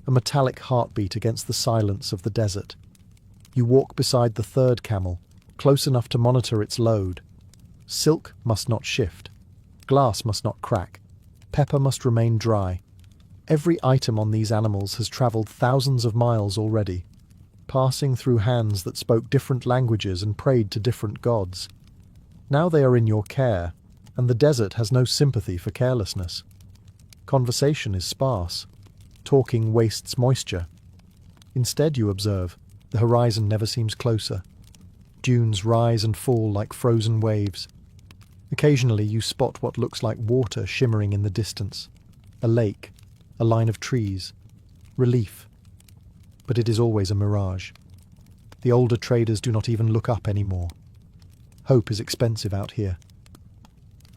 A: a metallic heartbeat against the silence of the desert. You walk beside the third camel, close enough to monitor its load. Silk must not shift. Glass must not crack. Pepper must remain dry. Every item on these animals has travelled thousands of miles already, passing through hands that spoke different languages and prayed to different gods. Now they are in your care, and the desert has no sympathy for carelessness. Conversation is sparse. Talking wastes moisture. Instead, you observe, The horizon never seems closer. Dunes rise and fall like frozen waves. Occasionally you spot what looks like water shimmering in the distance. A lake, a line of trees, relief. But it is always a mirage. The older traders do not even look up anymore. Hope is expensive out here.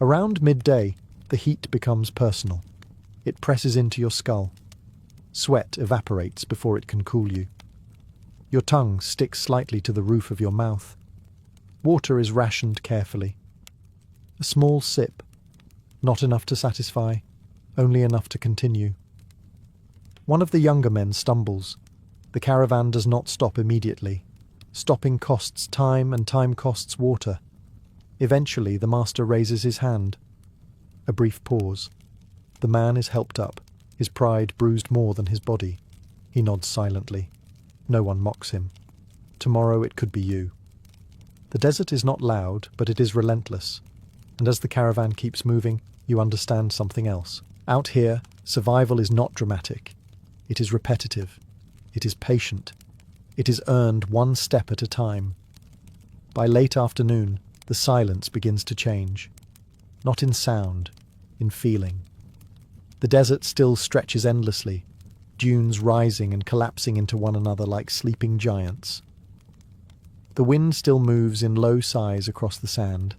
A: Around midday, the heat becomes personal. It presses into your skull. Sweat evaporates before it can cool you. Your tongue sticks slightly to the roof of your mouth. Water is rationed carefully. A small sip, not enough to satisfy, only enough to continue. One of the younger men stumbles. The caravan does not stop immediately. Stopping costs time, and time costs water. Eventually, the master raises his hand. A brief pause. The man is helped up, his pride bruised more than his body. He nods silently. No one mocks him. Tomorrow it could be you. The desert is not loud, but it is relentless. And as the caravan keeps moving, you understand something else. Out here, survival is not dramatic. It is repetitive. It is patient. It is earned one step at a time. By late afternoon, the silence begins to change. Not in sound, in feeling. The desert still stretches endlessly, dunes rising and collapsing into one another like sleeping giants. The wind still moves in low sighs across the sand.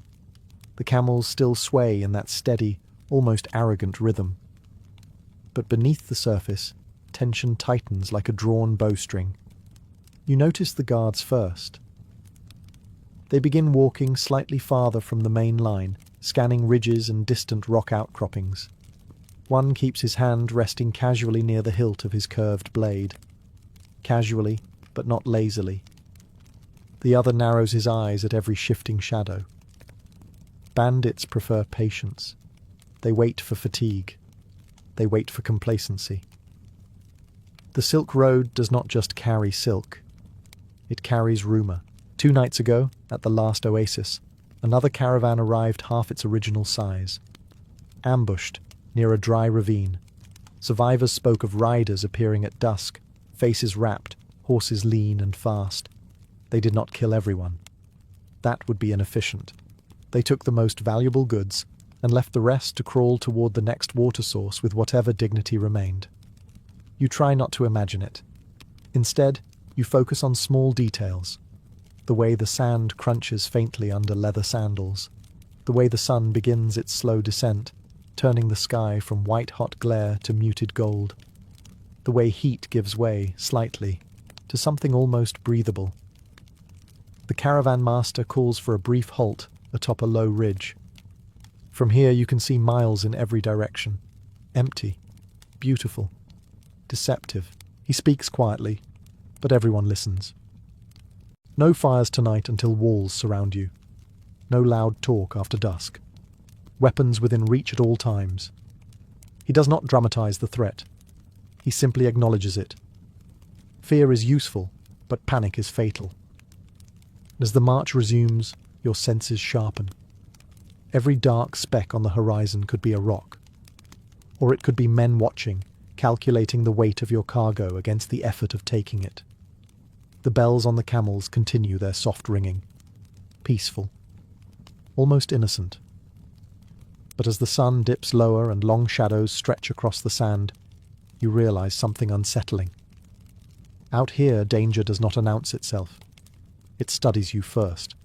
A: The camels still sway in that steady, almost arrogant rhythm. But beneath the surface, tension tightens like a drawn bowstring. You notice the guards first. They begin walking slightly farther from the main line, scanning ridges and distant rock outcroppings. One keeps his hand resting casually near the hilt of his curved blade. Casually, but not lazily. The other narrows his eyes at every shifting shadow. Bandits prefer patience. They wait for fatigue. They wait for complacency. The Silk Road does not just carry silk. It carries rumour. 2 nights ago, at the last oasis, another caravan arrived half its original size. Ambushed, near a dry ravine. Survivors spoke of riders appearing at dusk, faces wrapped, horses lean and fast. They did not kill everyone. That would be inefficient. They took the most valuable goods and left the rest to crawl toward the next water source with whatever dignity remained. You try not to imagine it. Instead, you focus on small details. The way the sand crunches faintly under leather sandals. The way the sun begins its slow descent, turning the sky from white-hot glare to muted gold. The way heat gives way, slightly, to something almost breathable. The caravan master calls for a brief halt atop a low ridge. From here you can see miles in every direction. Empty, beautiful, deceptive. He speaks quietly, but everyone listens. No fires tonight until walls surround you. No loud talk after dusk. Weapons within reach at all times. He does not dramatize the threat. He simply acknowledges it. Fear is useful, but panic is fatal. As the march resumes, your senses sharpen. Every dark speck on the horizon could be a rock. Or it could be men watching, calculating the weight of your cargo against the effort of taking it. The bells on the camels continue their soft ringing. Peaceful. Almost innocent. But as the sun dips lower and long shadows stretch across the sand, you realize something unsettling. Out here, danger does not announce itself. It studies you first.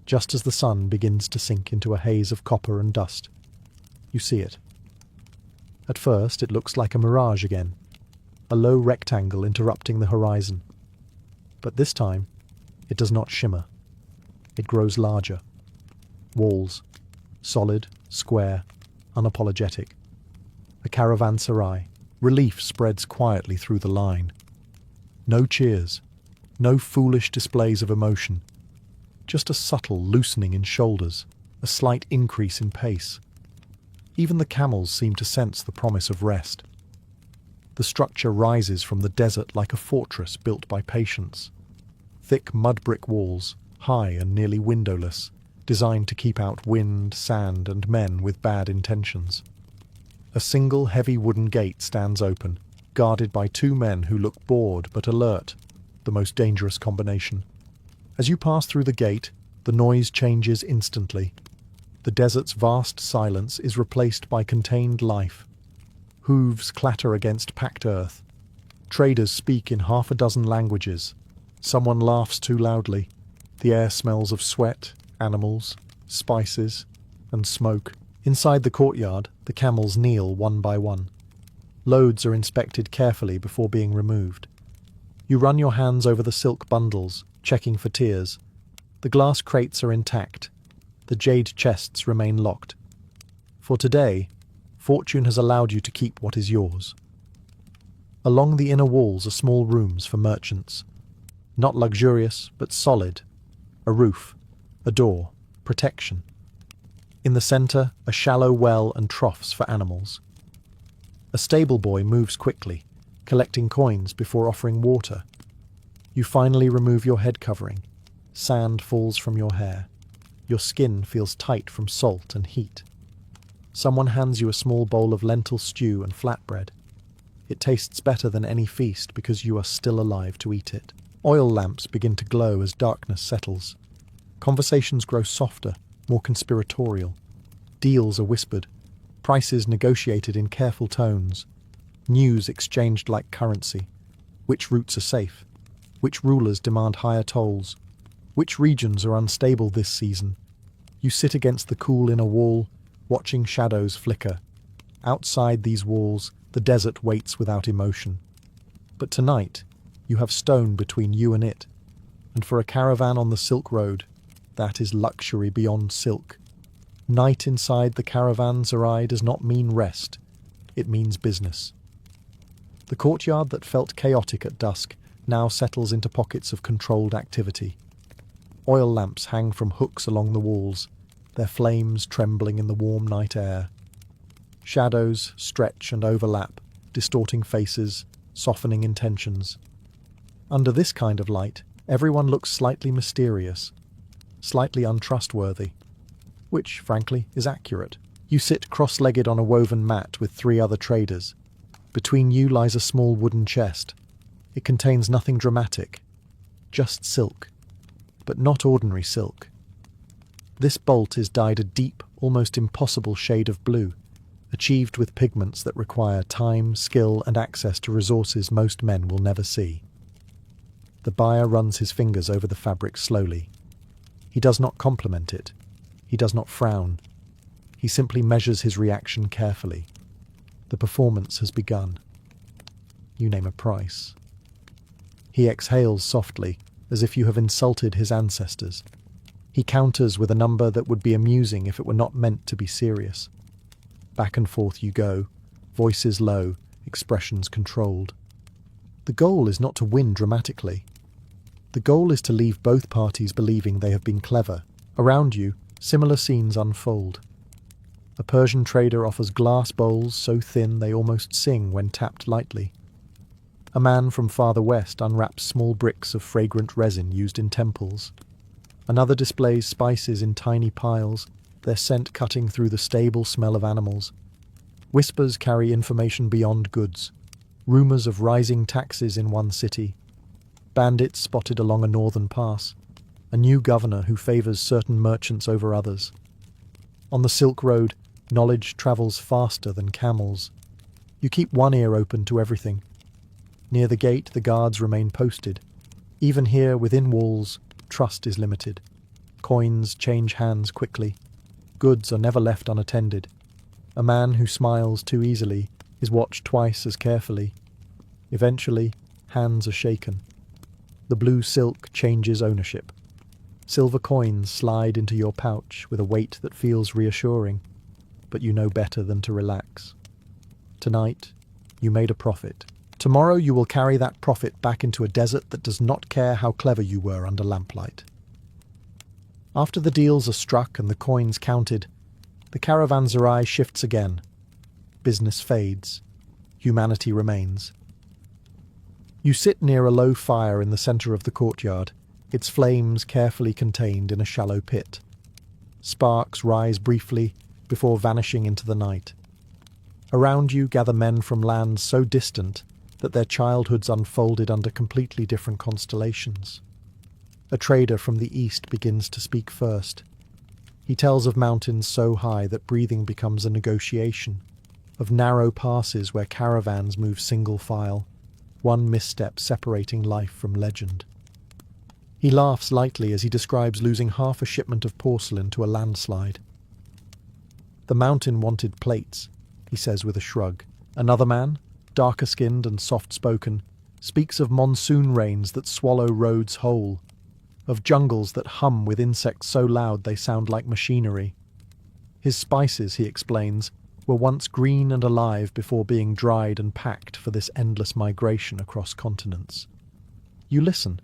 A: Just as the sun begins to sink into a haze of copper and dust, you see it. At first, it looks like a mirage again, a low rectangle interrupting the horizon. But this time, it does not shimmer. It grows larger. Walls, solid, square, unapologetic. A caravanserai. Relief spreads quietly through the line. No cheers. No foolish displays of emotion. Just a subtle loosening in shoulders, a slight increase in pace. Even the camels seem to sense the promise of rest. The structure rises from the desert like a fortress built by patience. Thick mud brick walls, high and nearly windowless, designed to keep out wind, sand, and men with bad intentions. A single heavy wooden gate stands open, guarded by 2 men who look bored but alert. the most dangerous combination. As you pass through the gate, the noise changes instantly. The desert's vast silence is replaced by contained life. Hooves clatter against packed earth. Traders speak in half a dozen languages. Someone laughs too loudly. The air smells of sweat, animals, spices, and smoke. Inside the courtyard, the camels kneel one by one. Loads are inspected carefully before being removed. You run your hands over the silk bundles, checking for tears. The glass crates are intact. The jade chests remain locked. For today, fortune has allowed you to keep what is yours. Along the inner walls are small rooms for merchants. Not luxurious, but solid. A roof, a door, protection. In the centre, a shallow well and troughs for animals. A stable boy moves quickly, collecting coins before offering water. You finally remove your head covering. Sand falls from your hair. Your skin feels tight from salt and heat. Someone hands you a small bowl of lentil stew and flatbread. It tastes better than any feast because you are still alive to eat it. Oil lamps begin to glow as darkness settles. Conversations grow softer, more conspiratorial. Deals are whispered, prices negotiated in careful tones, news exchanged like currency. Which routes are safe? Which rulers demand higher tolls? Which regions are unstable this season? You sit against the cool inner wall, watching shadows flicker. Outside these walls, the desert waits without emotion. But tonight, you have stone between you and it, and for a caravan on the Silk Road, that is luxury beyond silk. Night inside the caravanserai does not mean rest, it means business. The courtyard that felt chaotic at dusk now settles into pockets of controlled activity. Oil lamps hang from hooks along the walls, their flames trembling in the warm night air. Shadows stretch and overlap, distorting faces, softening intentions. Under this kind of light, everyone looks slightly mysterious, slightly untrustworthy, which, frankly, is accurate. You sit cross-legged on a woven mat with 3 other traders. Between you lies a small wooden chest. It contains nothing dramatic, just silk, but not ordinary silk. This bolt is dyed a deep, almost impossible shade of blue, achieved with pigments that require time, skill, and access to resources most men will never see. The buyer runs his fingers over the fabric slowly. He does not compliment it. He does not frown. He simply measures his reaction carefully. The performance has begun. You name a price. He exhales softly, as if you have insulted his ancestors. He counters with a number that would be amusing if it were not meant to be serious. Back and forth you go, voices low, expressions controlled. The goal is not to win dramatically. The goal is to leave both parties believing they have been clever. Around you, similar scenes unfold. A Persian trader offers glass bowls so thin they almost sing when tapped lightly. A man from farther west unwraps small bricks of fragrant resin used in temples. Another displays spices in tiny piles, their scent cutting through the stable smell of animals. Whispers carry information beyond goods. Rumours of rising taxes in one city. Bandits spotted along a northern pass. A new governor who favours certain merchants over others. On the Silk Road, knowledge travels faster than camels. You keep one ear open to everything. Near the gate, the guards remain posted. Even here, within walls, trust is limited. Coins change hands quickly. Goods are never left unattended. A man who smiles too easily is watched twice as carefully. Eventually, hands are shaken. The blue silk changes ownership. Silver coins slide into your pouch with a weight that feels reassuring, but you know better than to relax. Tonight, you made a profit. Tomorrow you will carry that profit back into a desert that does not care how clever you were under lamplight. After the deals are struck and the coins counted, the caravanserai shifts again. Business fades. Humanity remains. You sit near a low fire in the centre of the courtyard, its flames carefully contained in a shallow pit. Sparks rise briefly before vanishing into the night. Around you gather men from lands so distant that their childhoods unfolded under completely different constellations. A trader from the east begins to speak first. He tells of mountains so high that breathing becomes a negotiation, of narrow passes where caravans move single file, one misstep separating life from legend. He laughs lightly as he describes losing half a shipment of porcelain to a landslide. The mountain wanted plates, he says with a shrug. Another man, darker-skinned and soft-spoken, speaks of monsoon rains that swallow roads whole, of jungles that hum with insects so loud they sound like machinery. His spices, he explains, were once green and alive before being dried and packed for this endless migration across continents. You listen,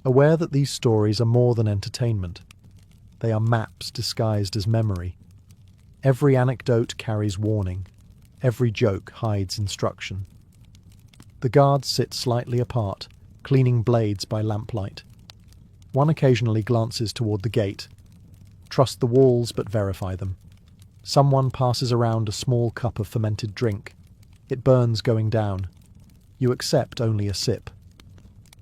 A: aware that these stories are more than entertainment. They are maps disguised as memory. Every anecdote carries warning. Every joke hides instruction. The guards sit slightly apart, cleaning blades by lamplight. One occasionally glances toward the gate. Trust the walls, but verify them. Someone passes around a small cup of fermented drink. It burns going down. You accept only a sip.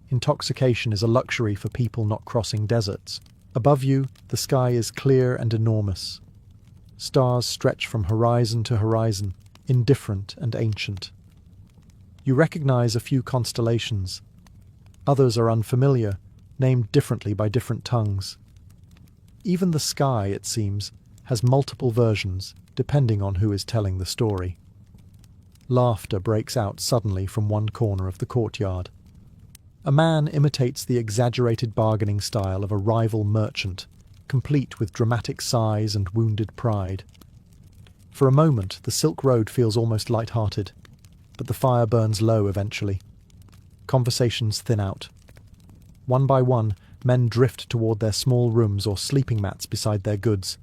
A: Intoxication is a luxury for people not crossing deserts. Above you, the sky is clear and enormous. Stars stretch from horizon to horizon, indifferent and ancient. You recognize a few constellations. Others are unfamiliar, named differently by different tongues. Even the sky, it seems, has multiple versions, depending on who is telling the story. Laughter breaks out suddenly from one corner of the courtyard. A man imitates the exaggerated bargaining style of a rival merchant, complete with dramatic sighs and wounded pride. For a moment, the Silk Road feels almost light-hearted, but the fire burns low eventually. Conversations thin out. One by one, men drift toward their small rooms or sleeping mats beside their goods.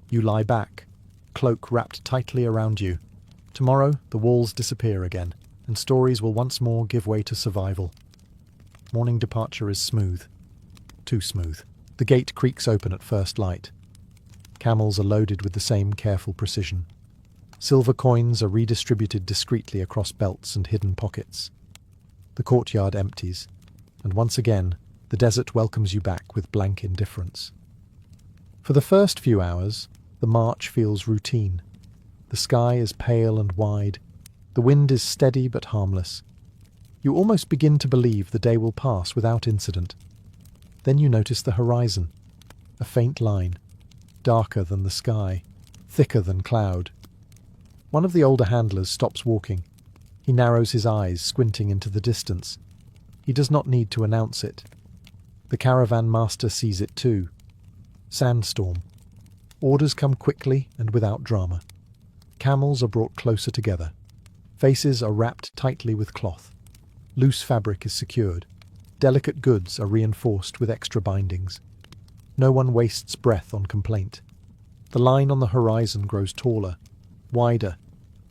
A: You lie back, cloak wrapped tightly around you. Tomorrow, the walls disappear again, and stories will once more give way to survival. Morning departure is smooth. Too smooth. The gate creaks open at first light. Camels are loaded with the same careful precision. Silver coins are redistributed discreetly across belts and hidden pockets. The courtyard empties, and once again, the desert welcomes you back with blank indifference. For the first few hours, the march feels routine. The sky is pale and wide. The wind is steady but harmless. You almost begin to believe the day will pass without incident. Then you notice the horizon, a faint line, darker than the sky, thicker than cloud. One of the older handlers stops walking. He narrows his eyes, squinting into the distance. He does not need to announce it. The caravan master sees it too. Sandstorm. Orders come quickly and without drama. Camels are brought closer together. Faces are wrapped tightly with cloth. Loose fabric is secured. Delicate goods are reinforced with extra bindings. No one wastes breath on complaint. The line on the horizon grows taller, wider.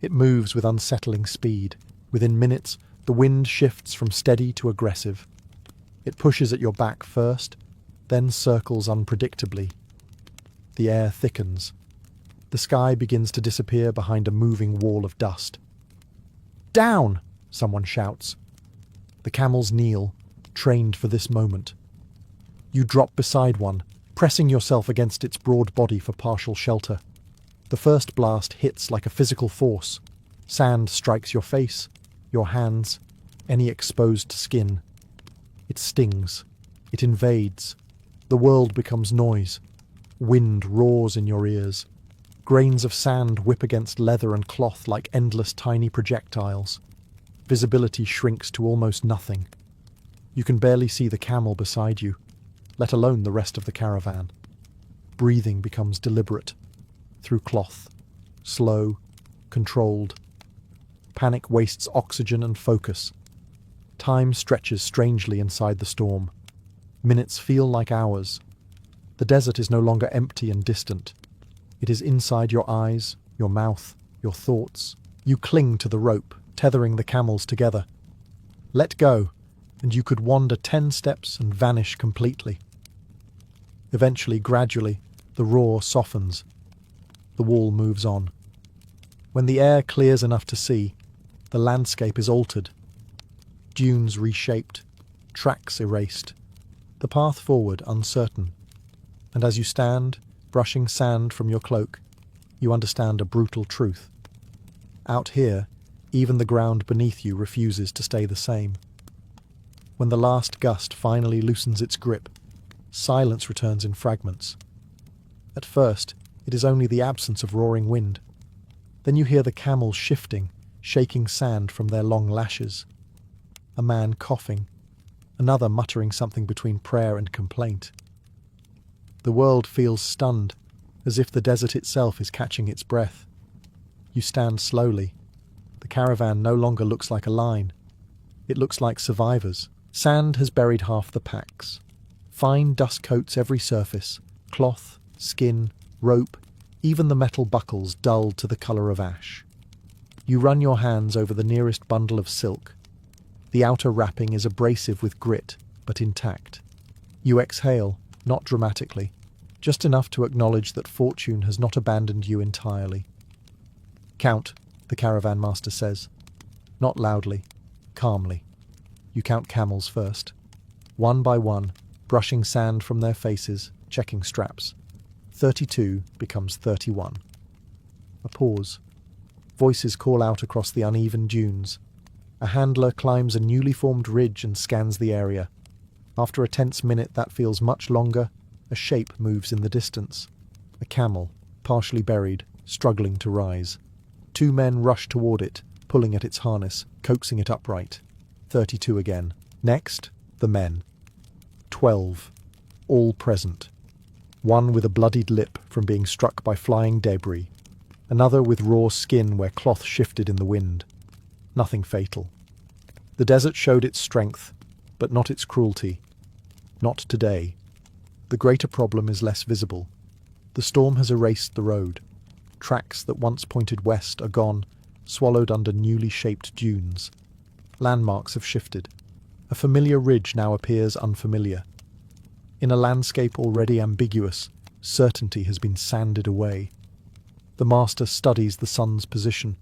A: It moves with unsettling speed. Within minutes, the wind shifts from steady to aggressive. It pushes at your back first, then circles unpredictably. The air thickens. The sky begins to disappear behind a moving wall of dust. "Down!" someone shouts. The camels kneel, trained for this moment. You drop beside one, pressing yourself against its broad body for partial shelter. The first blast hits like a physical force. Sand strikes your face, your hands, any exposed skin. It stings. It invades. The world becomes noise. Wind roars in your ears. Grains of sand whip against leather and cloth like endless tiny projectiles. Visibility shrinks to almost nothing. You can barely see the camel beside you, let alone the rest of the caravan. Breathing becomes deliberate, through cloth, slow, controlled. Panic wastes oxygen and focus. Time stretches strangely inside the storm. Minutes feel like hours. The desert is no longer empty and distant. It is inside your eyes, your mouth, your thoughts. You cling to the rope, tethering the camels together. Let go, and you could wander 10 steps and vanish completely. Eventually, gradually, the roar softens. The wall moves on. When the air clears enough to see, the landscape is altered. dunes reshaped, tracks erased, the path forward uncertain. And as you stand, brushing sand from your cloak, you understand a brutal truth. Out here, even the ground beneath you refuses to stay the same. When the last gust finally loosens its grip, silence returns in fragments. At first, it is only the absence of roaring wind. Then you hear the camels shifting, shaking sand from their long lashes. A man coughing, another muttering something between prayer and complaint. The world feels stunned, as if the desert itself is catching its breath. You stand slowly. The caravan no longer looks like a line. It looks like survivors. Sand has buried half the packs. Fine dust coats every surface, cloth, skin, rope, even the metal buckles dulled to the colour of ash. You run your hands over the nearest bundle of silk. The outer wrapping is abrasive with grit, but intact. You exhale, not dramatically, just enough to acknowledge that fortune has not abandoned you entirely. Count, the caravan master says. Not loudly, calmly. You count camels first. One by one, brushing sand from their faces, checking straps. 32 becomes 31. A pause. Voices call out across the uneven dunes. A handler climbs a newly formed ridge and scans the area. After a tense minute that feels much longer, a shape moves in the distance. A camel, partially buried, struggling to rise. Two men rush toward it, pulling at its harness, coaxing it upright. 32 again. Next, the men. 12. All present. One with a bloodied lip from being struck by flying debris. Another with raw skin where cloth shifted in the wind. Nothing fatal. The desert showed its strength, but not its cruelty. Not today. The greater problem is less visible. The storm has erased the road. Tracks that once pointed west are gone, swallowed under newly shaped dunes. Landmarks have shifted. A familiar ridge now appears unfamiliar. In a landscape already ambiguous, certainty has been sanded away. The master studies the sun's position.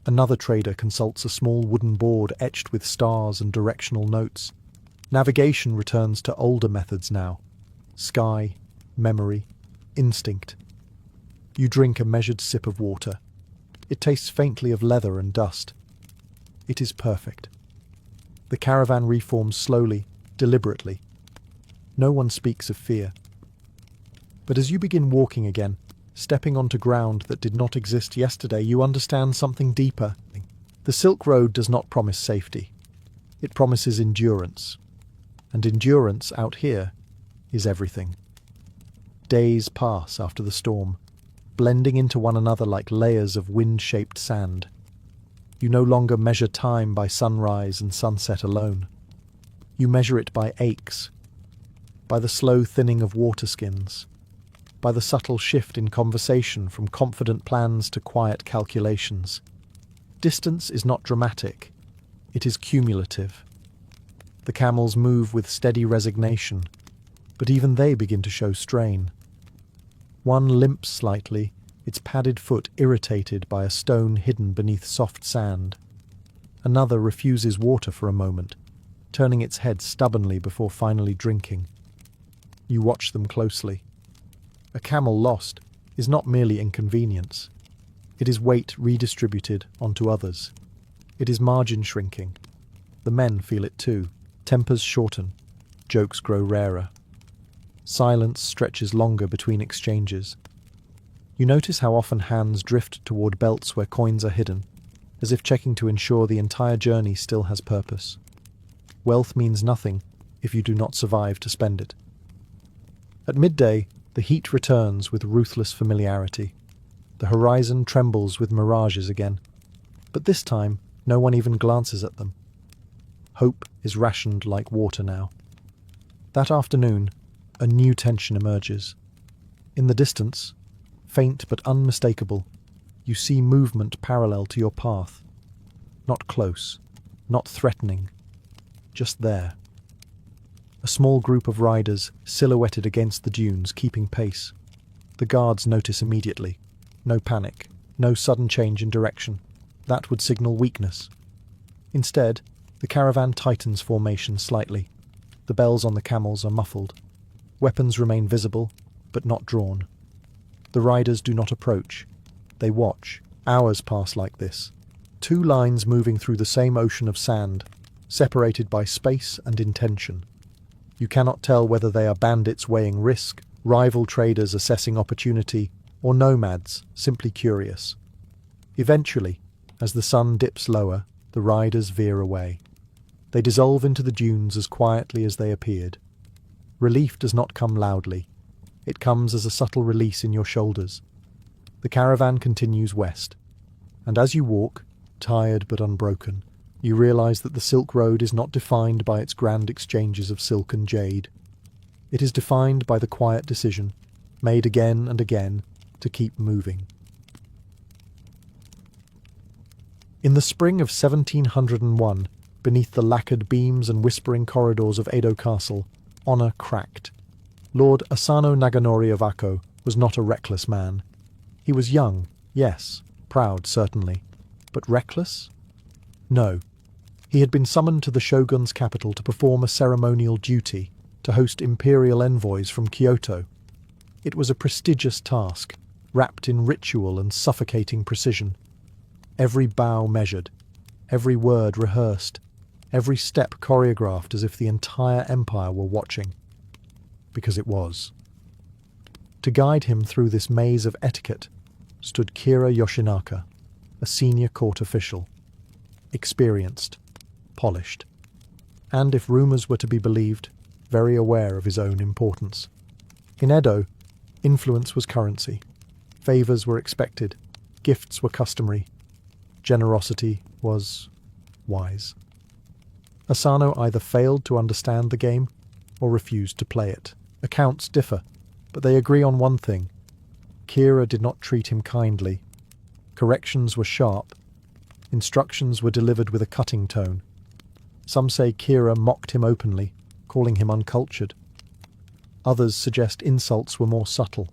A: Another trader consults a small wooden board etched with stars and directional notes. Navigation returns to older methods now. Sky, memory, instinct. You drink a measured sip of water. It tastes faintly of leather and dust. It is perfect. The caravan reforms slowly, deliberately. No one speaks of fear. But as you begin walking again, stepping onto ground that did not exist yesterday, you understand something deeper. The Silk Road does not promise safety. It promises endurance. And endurance out here is everything. Days pass after the storm, blending into one another like layers of wind-shaped sand. You no longer measure time by sunrise and sunset alone. You measure it by aches, by the slow thinning of water skins, by the subtle shift in conversation from confident plans to quiet calculations. Distance is not dramatic, it is cumulative. The camels move with steady resignation, but even they begin to show strain. One limps slightly, its padded foot irritated by a stone hidden beneath soft sand. Another refuses water for a moment, turning its head stubbornly before finally drinking. You watch them closely. A camel lost is not merely inconvenience. It is weight redistributed onto others. It is margin shrinking. The men feel it too. Tempers shorten. Jokes grow rarer. Silence stretches longer between exchanges. You notice how often hands drift toward belts where coins are hidden, as if checking to ensure the entire journey still has purpose. Wealth means nothing if you do not survive to spend it. At midday, the heat returns with ruthless familiarity. The horizon trembles with mirages again, but this time no one even glances at them. Hope is rationed like water now. That afternoon, a new tension emerges. In the distance, faint but unmistakable, you see movement parallel to your path. Not close, not threatening, just there. A small group of riders silhouetted against the dunes, keeping pace. The guards notice immediately. No panic, no sudden change in direction. That would signal weakness. Instead, The caravan tightens formation slightly. The bells on the camels are muffled. Weapons remain visible, but not drawn. The riders do not approach. They watch. Hours pass like this. Two lines moving through the same ocean of sand, separated by space and intention. You cannot tell whether they are bandits weighing risk, rival traders assessing opportunity, or nomads simply curious. Eventually, as the sun dips lower, the riders veer away. They dissolve into the dunes as quietly as they appeared. Relief does not come loudly. It comes as a subtle release in your shoulders. The caravan continues west, and as you walk, tired but unbroken, you realize that the Silk Road is not defined by its grand exchanges of silk and jade. It is defined by the quiet decision, made again and again, to keep moving. In the spring of 1701, beneath the lacquered beams and whispering corridors of Edo Castle, honour cracked. Lord Asano Naganori of Akko was not a reckless man. He was young, yes, proud certainly, but reckless? No. He had been summoned to the shogun's capital to perform a ceremonial duty, to host imperial envoys from Kyoto. It was a prestigious task, wrapped in ritual and suffocating precision. Every bow measured, every word rehearsed, every step choreographed as if the entire empire were watching. Because it was. To guide him through this maze of etiquette stood Kira Yoshinaka, a senior court official. Experienced, polished, and, if rumours were to be believed, very aware of his own importance. In Edo, influence was currency. Favours were expected. Gifts were customary. Generosity was wise. Asano either failed to understand the game or refused to play it. Accounts differ, but they agree on one thing. Kira did not treat him kindly. Corrections were sharp. Instructions were delivered with a cutting tone. Some say Kira mocked him openly, calling him uncultured. Others suggest insults were more subtle,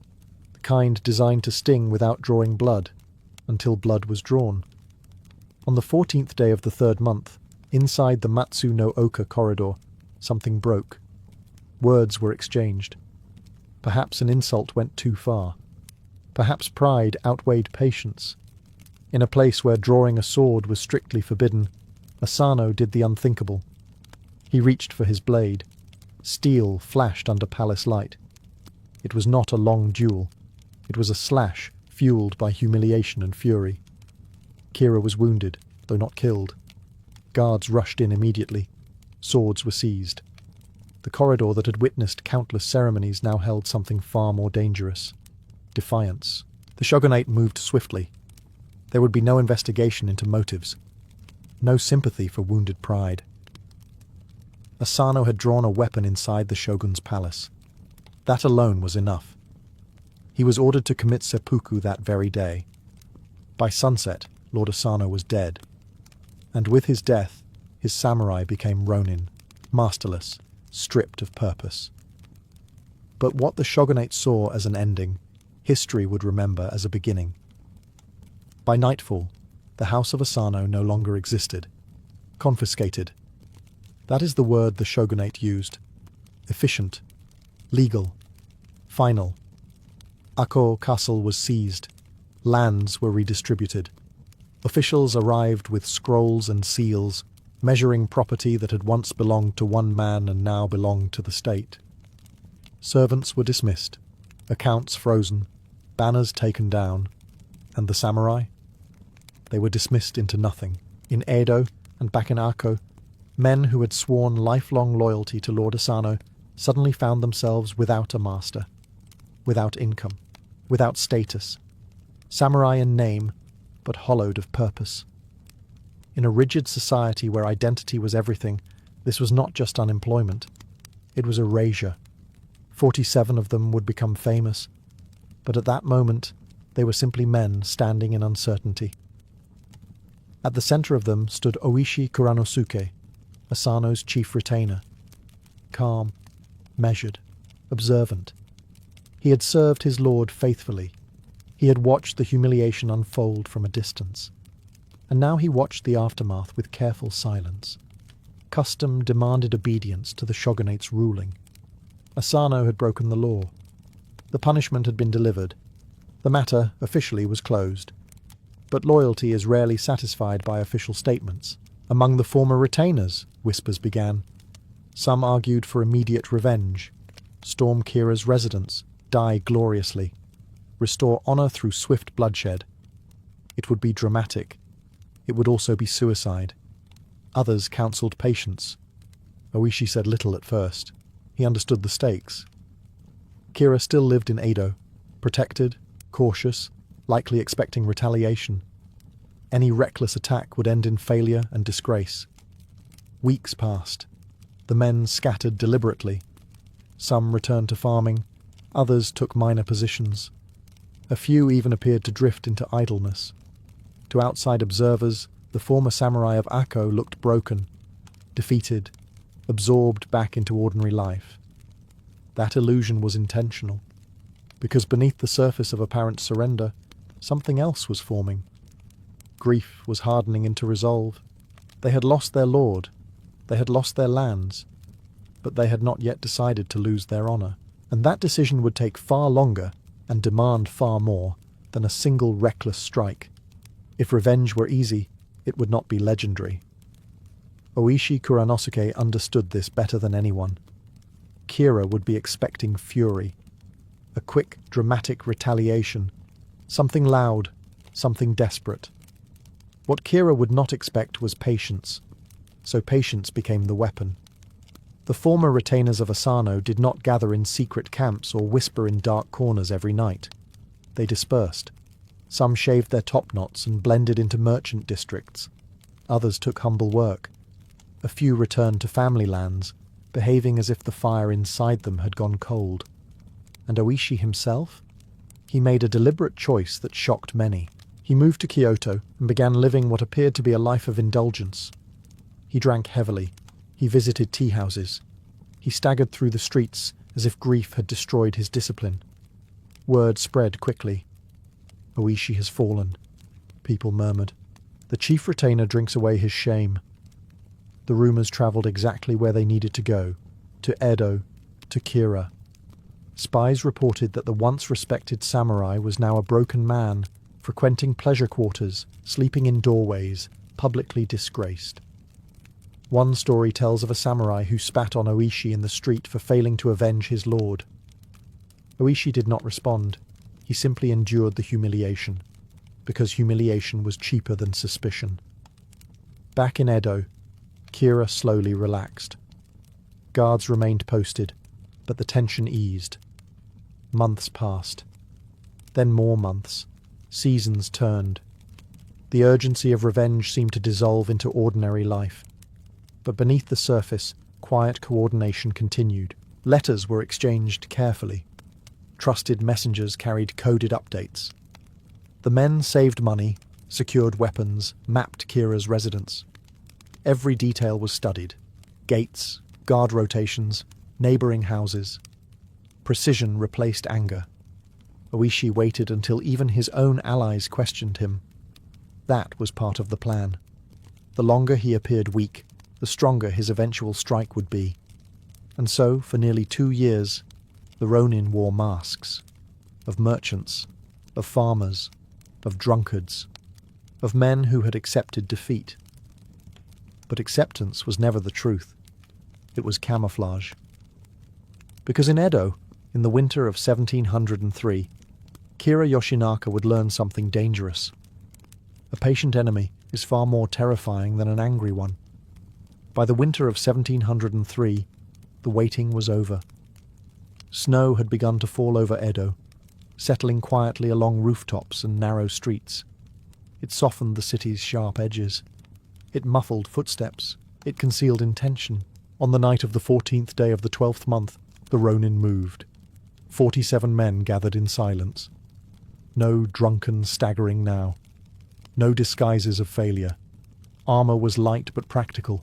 A: the kind designed to sting without drawing blood, until blood was drawn. On the 14th day of the 3rd month, inside the Matsu no Oka corridor, something broke. Words were exchanged. Perhaps an insult went too far. Perhaps pride outweighed patience. In a place where drawing a sword was strictly forbidden, Asano did the unthinkable. He reached for his blade. Steel flashed under palace light. It was not a long duel. It was a slash fueled by humiliation and fury. Kira was wounded, though not killed. Guards rushed in immediately. Swords were seized. The corridor that had witnessed countless ceremonies now held something far more dangerous. Defiance. The shogunate moved swiftly. There would be no investigation into motives. No sympathy for wounded pride. Asano had drawn a weapon inside the shogun's palace. That alone was enough. He was ordered to commit seppuku that very day. By sunset, Lord Asano was dead. And with his death, his samurai became Ronin, masterless, stripped of purpose. But what the shogunate saw as an ending, history would remember as a beginning. By nightfall, the house of Asano no longer existed. Confiscated. That is the word the shogunate used. Efficient. Legal. Final. Akko Castle was seized. Lands were redistributed. Officials arrived with scrolls and seals, measuring property that had once belonged to one man and now belonged to the state. Servants were dismissed, accounts frozen, banners taken down, and the samurai? They were dismissed into nothing. In Edo and back in Akko, men who had sworn lifelong loyalty to Lord Asano suddenly found themselves without a master, without income, without status. Samurai in name, but hollowed of purpose. In a rigid society where identity was everything, this was not just unemployment. It was erasure. 47 of them would become famous, but at that moment they were simply men standing in uncertainty. At the centre of them stood Oishi Kuranosuke, Asano's chief retainer. Calm, measured, observant. He had served his lord faithfully. He had watched the humiliation unfold from a distance. And now he watched the aftermath with careful silence. Custom demanded obedience to the shogunate's ruling. Asano had broken the law. The punishment had been delivered. The matter, officially, was closed. But loyalty is rarely satisfied by official statements. Among the former retainers, whispers began. Some argued for immediate revenge, storm Kira's residence, die gloriously, restore honor through swift bloodshed. It would be dramatic. It would also be suicide. Others counseled patience. Oishi said little at first. He understood the stakes. Kira still lived in Edo, protected, cautious, likely expecting retaliation. Any reckless attack would end in failure and disgrace. Weeks passed. The men scattered deliberately. Some returned to farming, others took minor positions. A few even appeared to drift into idleness. To outside observers, the former samurai of Akko looked broken, defeated, absorbed back into ordinary life. That illusion was intentional, because beneath the surface of apparent surrender, something else was forming. Grief was hardening into resolve. They had lost their lord, they had lost their lands, but they had not yet decided to lose their honor, and that decision would take far longer and demand far more than a single reckless strike. If revenge were easy, it would not be legendary. Oishi Kuranosuke understood this better than anyone. Kira would be expecting fury, a quick, dramatic retaliation, something loud, something desperate. What Kira would not expect was patience, so patience became the weapon. The former retainers of Asano did not gather in secret camps or whisper in dark corners every night. They dispersed. Some shaved their top knots and blended into merchant districts. Others took humble work. A few returned to family lands, behaving as if the fire inside them had gone cold. And Oishi himself? He made a deliberate choice that shocked many. He moved to Kyoto and began living what appeared to be a life of indulgence. He drank heavily. He visited tea houses. He staggered through the streets as if grief had destroyed his discipline. Word spread quickly. Oishi has fallen, people murmured. The chief retainer drinks away his shame. The rumors travelled exactly where they needed to go, to Edo, to Kira. Spies reported that the once respected samurai was now a broken man, frequenting pleasure quarters, sleeping in doorways, publicly disgraced. One story tells of a samurai who spat on Oishi in the street for failing to avenge his lord. Oishi did not respond. He simply endured the humiliation, because humiliation was cheaper than suspicion. Back in Edo, Kira slowly relaxed. Guards remained posted, but the tension eased. Months passed. Then more months. Seasons turned. The urgency of revenge seemed to dissolve into ordinary life. But beneath the surface, quiet coordination continued. Letters were exchanged carefully. Trusted messengers carried coded updates. The men saved money, secured weapons, mapped Kira's residence. Every detail was studied. Gates, guard rotations, neighbouring houses. Precision replaced anger. Oishi waited until even his own allies questioned him. That was part of the plan. The longer he appeared weak, the stronger his eventual strike would be. And so, for nearly 2 years, the Ronin wore masks. Of merchants, of farmers, of drunkards, of men who had accepted defeat. But acceptance was never the truth. It was camouflage. Because in Edo, in the winter of 1703, Kira Yoshinaka would learn something dangerous. A patient enemy is far more terrifying than an angry one. By the winter of 1703, the waiting was over. Snow had begun to fall over Edo, settling quietly along rooftops and narrow streets. It softened the city's sharp edges. It muffled footsteps. It concealed intention. On the night of the 14th day of the 12th month, the Ronin moved. 47 men gathered in silence. No drunken staggering now. No disguises of failure. Armour was light but practical.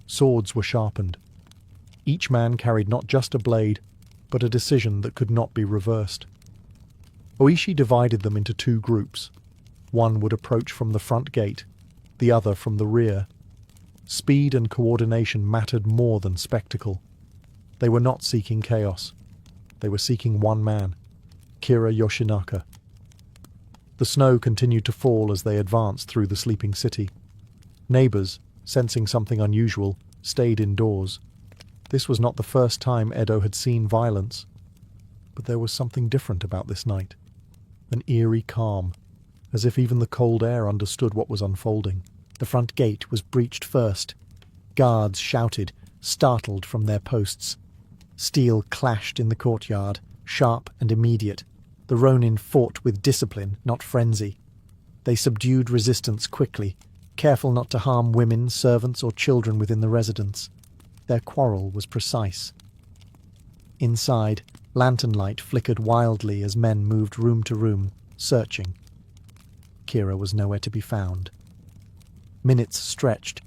A: Swords were sharpened. Each man carried not just a blade, but a decision that could not be reversed. Oishi divided them into 2 groups. One would approach from the front gate, the other from the rear. Speed and coordination mattered more than spectacle. They were not seeking chaos. They were seeking one man, Kira Yoshinaka. The snow continued to fall as they advanced through the sleeping city. Neighbors, sensing something unusual, stayed indoors. This was not the first time Edo had seen violence. But there was something different about this night. An eerie calm, as if even the cold air understood what was unfolding. The front gate was breached first. Guards shouted, startled from their posts. Steel clashed in the courtyard, sharp and immediate. The Ronin fought with discipline, not frenzy. They subdued resistance quickly, careful not to harm women, servants, or children within the residence. Their quarrel was precise. Inside, lantern light flickered wildly as men moved room to room, searching. Kira was nowhere to be found. Minutes stretched.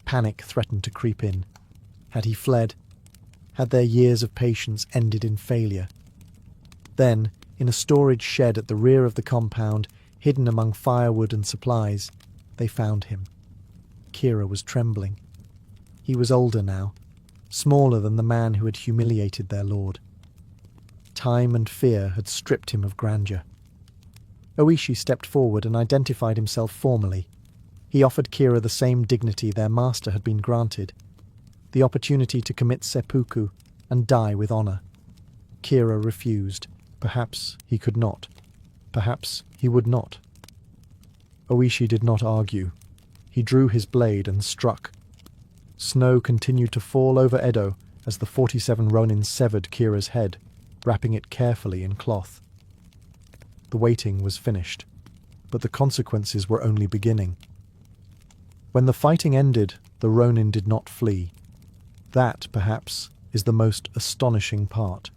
A: Panic threatened to creep in. Had he fled? Had their years of patience ended in failure? Then, in a storage shed at the rear of the compound, hidden among firewood and supplies, they found him. Kira was trembling. He was older now, smaller than the man who had humiliated their lord. Time and fear had stripped him of grandeur. Oishi stepped forward and identified himself formally. He offered Kira the same dignity their master had been granted, the opportunity to commit seppuku and die with honor. Kira refused. Perhaps he could not. Perhaps he would not. Oishi did not argue. He drew his blade and struck. Snow continued to fall over Edo as the 47 Ronin severed Kira's head, wrapping it carefully in cloth. The waiting was finished, but the consequences were only beginning. When the fighting ended, the Ronin did not flee. That, perhaps, is the most astonishing part.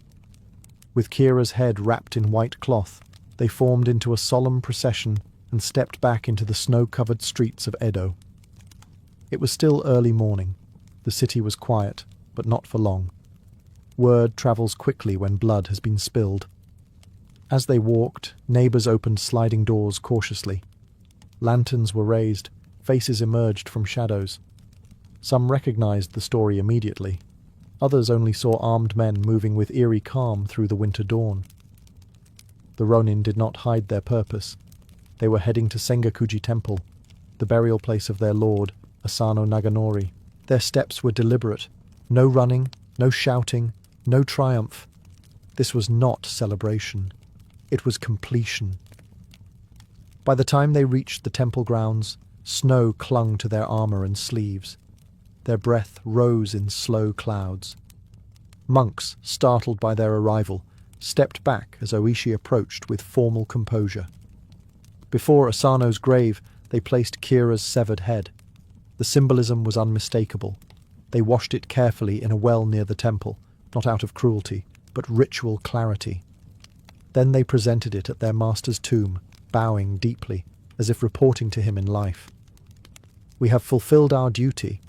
A: With Kira's head wrapped in white cloth, they formed into a solemn procession and stepped back into the snow-covered streets of Edo. It was still early morning. The city was quiet, but not for long. Word travels quickly when blood has been spilled. As they walked, neighbors opened sliding doors cautiously. Lanterns were raised, faces emerged from shadows. Some recognized the story immediately. Others only saw armed men moving with eerie calm through the winter dawn. The Ronin did not hide their purpose. They were heading to Sengakuji Temple, the burial place of their lord, Asano Naganori. Their steps were deliberate. No running, no shouting, no triumph. This was not celebration. It was completion. By the time they reached the temple grounds, snow clung to their armor and sleeves. Their breath rose in slow clouds. Monks, startled by their arrival, stepped back as Oishi approached with formal composure. Before Asano's grave, they placed Kira's severed head. The symbolism was unmistakable. They washed it carefully in a well near the temple, not out of cruelty, but ritual clarity. Then they presented it at their master's tomb, bowing deeply, as if reporting to him in life. We have fulfilled our duty.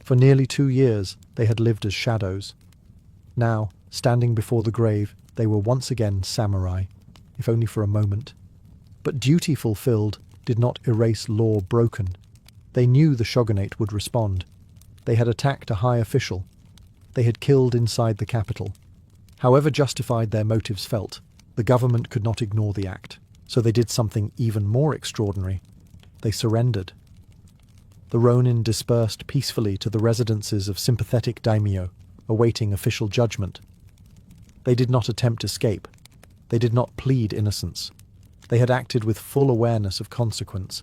A: For nearly 2 years, they had lived as shadows. Now, standing before the grave, they were once again samurai, if only for a moment. But duty fulfilled did not erase law broken. They knew the shogunate would respond. They had attacked a high official. They had killed inside the capital. However justified their motives felt, the government could not ignore the act. So they did something even more extraordinary. They surrendered. The Ronin dispersed peacefully to the residences of sympathetic daimyo, awaiting official judgment. They did not attempt escape. They did not plead innocence. They had acted with full awareness of consequence.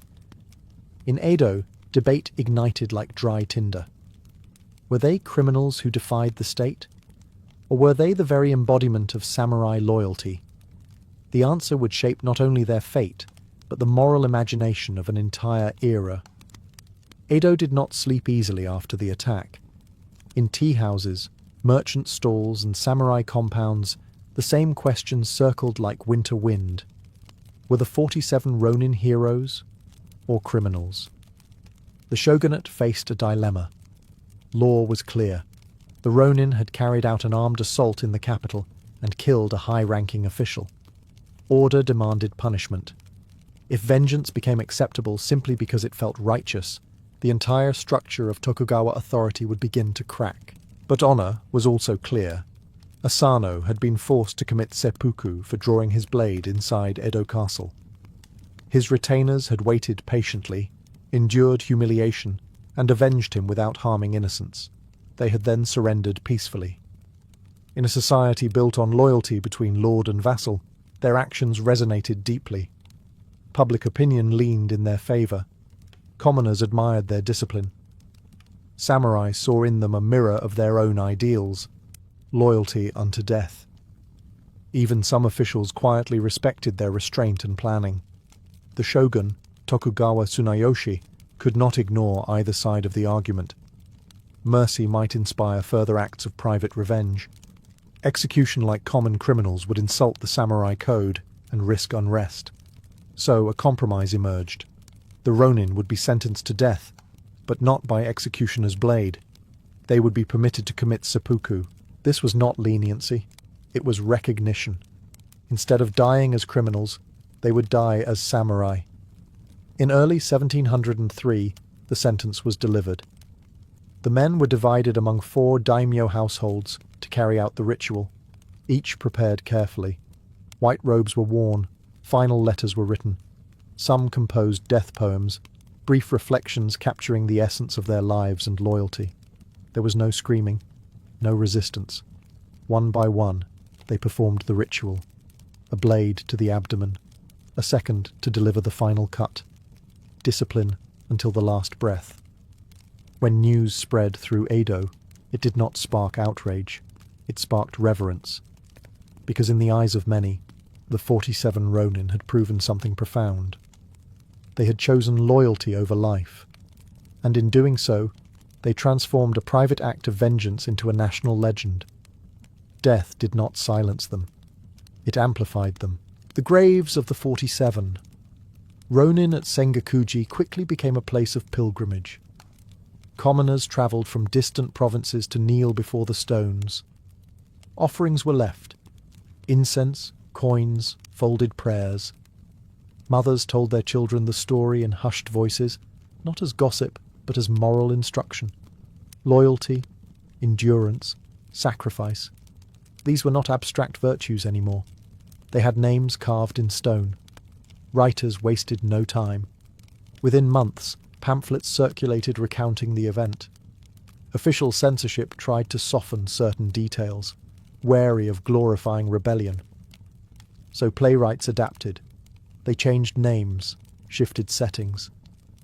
A: In Edo, debate ignited like dry tinder. Were they criminals who defied the state? Or were they the very embodiment of samurai loyalty? The answer would shape not only their fate, but the moral imagination of an entire era. Edo did not sleep easily after the attack. In tea houses, merchant stalls, and samurai compounds, the same questions circled like winter wind. Were the 47 Ronin heroes or criminals? The shogunate faced a dilemma. Law was clear. The Ronin had carried out an armed assault in the capital and killed a high-ranking official. Order demanded punishment. If vengeance became acceptable simply because it felt righteous, the entire structure of Tokugawa authority would begin to crack. But honor was also clear. Asano had been forced to commit seppuku for drawing his blade inside Edo Castle. His retainers had waited patiently, endured humiliation, and avenged him without harming innocents. They had then surrendered peacefully. In a society built on loyalty between lord and vassal, their actions resonated deeply. Public opinion leaned in their favour. Commoners admired their discipline. Samurai saw in them a mirror of their own ideals, loyalty unto death. Even some officials quietly respected their restraint and planning. The shogun, Tokugawa Tsunayoshi, could not ignore either side of the argument. Mercy might inspire further acts of private revenge. Execution like common criminals would insult the samurai code and risk unrest. So a compromise emerged. The Ronin would be sentenced to death, but not by executioner's blade. They would be permitted to commit seppuku. This was not leniency, it was recognition. Instead of dying as criminals, they would die as samurai. In early 1703, the sentence was delivered. The men were divided among 4 daimyo households to carry out the ritual, each prepared carefully. White robes were worn, final letters were written. Some composed death poems, brief reflections capturing the essence of their lives and loyalty. There was no screaming, no resistance. One by one, they performed the ritual. A blade to the abdomen, a second to deliver the final cut. Discipline until the last breath. When news spread through Edo, it did not spark outrage, it sparked reverence. Because in the eyes of many, the 47 Ronin had proven something profound. They had chosen loyalty over life, and in doing so, they transformed a private act of vengeance into a national legend. Death did not silence them, it amplified them. The graves of the 47. Ronin at Sengakuji quickly became a place of pilgrimage. Commoners travelled from distant provinces to kneel before the stones. Offerings were left: incense, coins, folded prayers. Mothers told their children the story in hushed voices, not as gossip, but as moral instruction. Loyalty, endurance, sacrifice. These were not abstract virtues anymore. They had names carved in stone. Writers wasted no time. Within months, pamphlets circulated recounting the event. Official censorship tried to soften certain details, wary of glorifying rebellion. So playwrights adapted. They changed names, shifted settings,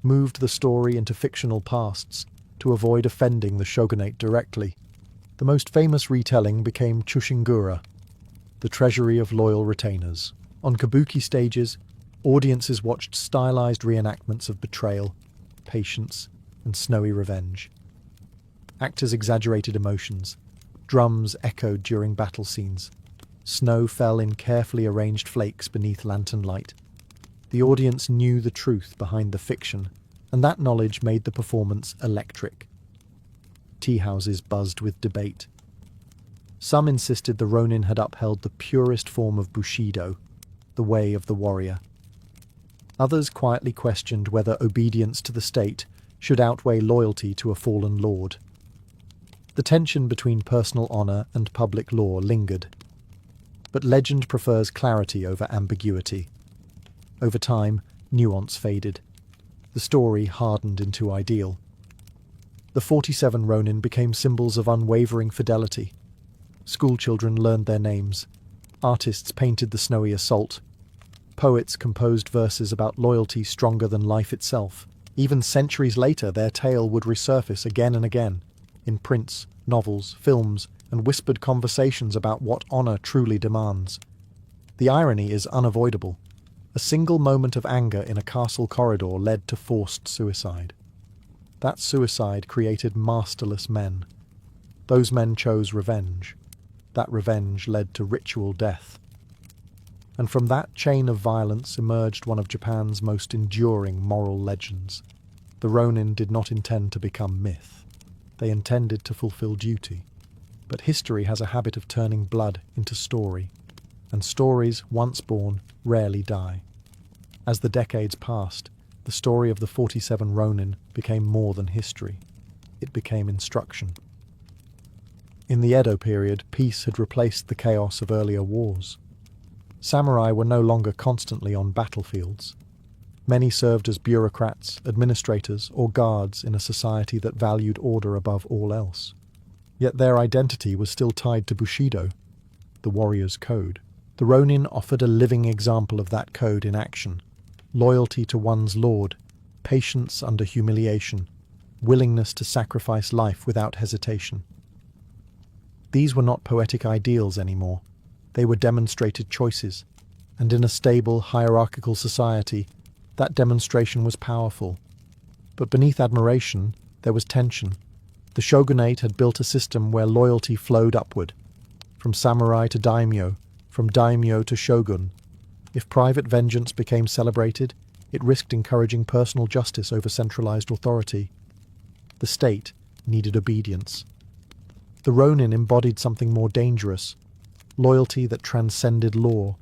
A: moved the story into fictional pasts to avoid offending the shogunate directly. The most famous retelling became Chushingura, the treasury of loyal retainers. On kabuki stages, audiences watched stylized reenactments of betrayal, patience, and snowy revenge. Actors exaggerated emotions. Drums echoed during battle scenes. Snow fell in carefully arranged flakes beneath lantern light. The audience knew the truth behind the fiction, and that knowledge made the performance electric. Tea houses buzzed with debate. Some insisted the Ronin had upheld the purest form of Bushido, the way of the warrior. Others quietly questioned whether obedience to the state should outweigh loyalty to a fallen lord. The tension between personal honour and public law lingered. But legend prefers clarity over ambiguity. Over time, nuance faded. The story hardened into ideal. The 47 Ronin became symbols of unwavering fidelity. Schoolchildren learned their names. Artists painted the snowy assault. Poets composed verses about loyalty stronger than life itself. Even centuries later, their tale would resurface again and again, in prints, novels, films, and whispered conversations about what honour truly demands. The irony is unavoidable. A single moment of anger in a castle corridor led to forced suicide. That suicide created masterless men. Those men chose revenge. That revenge led to ritual death. And from that chain of violence emerged one of Japan's most enduring moral legends. The Ronin did not intend to become myth. They intended to fulfill duty. But history has a habit of turning blood into story, and stories, once born, rarely die. As the decades passed, the story of the 47 Ronin became more than history. It became instruction. In the Edo period, peace had replaced the chaos of earlier wars. Samurai were no longer constantly on battlefields. Many served as bureaucrats, administrators, or guards in a society that valued order above all else. Yet their identity was still tied to Bushido, the warrior's code. The Ronin offered a living example of that code in action: loyalty to one's lord, patience under humiliation, willingness to sacrifice life without hesitation. These were not poetic ideals anymore. They were demonstrated choices, and in a stable, hierarchical society, that demonstration was powerful. But beneath admiration, there was tension. The shogunate had built a system where loyalty flowed upward, from samurai to daimyo, from daimyo to shogun. If private vengeance became celebrated, it risked encouraging personal justice over centralized authority. The state needed obedience. The Ronin embodied something more dangerous: loyalty that transcended law.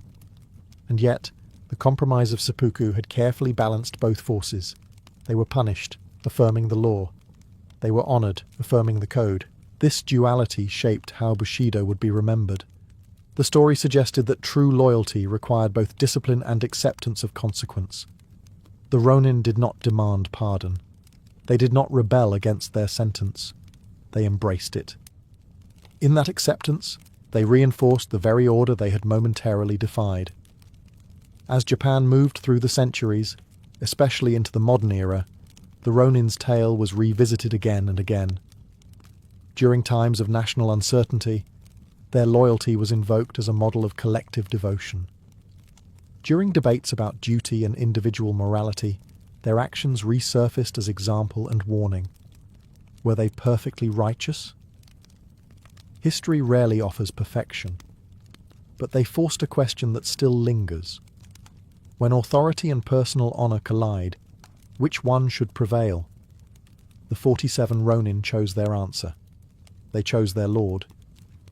A: And yet, the compromise of seppuku had carefully balanced both forces. They were punished, affirming the law. They were honored, affirming the code. This duality shaped how Bushido would be remembered. The story suggested that true loyalty required both discipline and acceptance of consequence. The Ronin did not demand pardon. They did not rebel against their sentence. They embraced it. In that acceptance, they reinforced the very order they had momentarily defied. As Japan moved through the centuries, especially into the modern era, the Ronin's tale was revisited again and again. During times of national uncertainty, their loyalty was invoked as a model of collective devotion. During debates about duty and individual morality, their actions resurfaced as example and warning. Were they perfectly righteous? History rarely offers perfection, but they forced a question that still lingers. When authority and personal honor collide, which one should prevail? The 47 Ronin chose their answer. They chose their lord,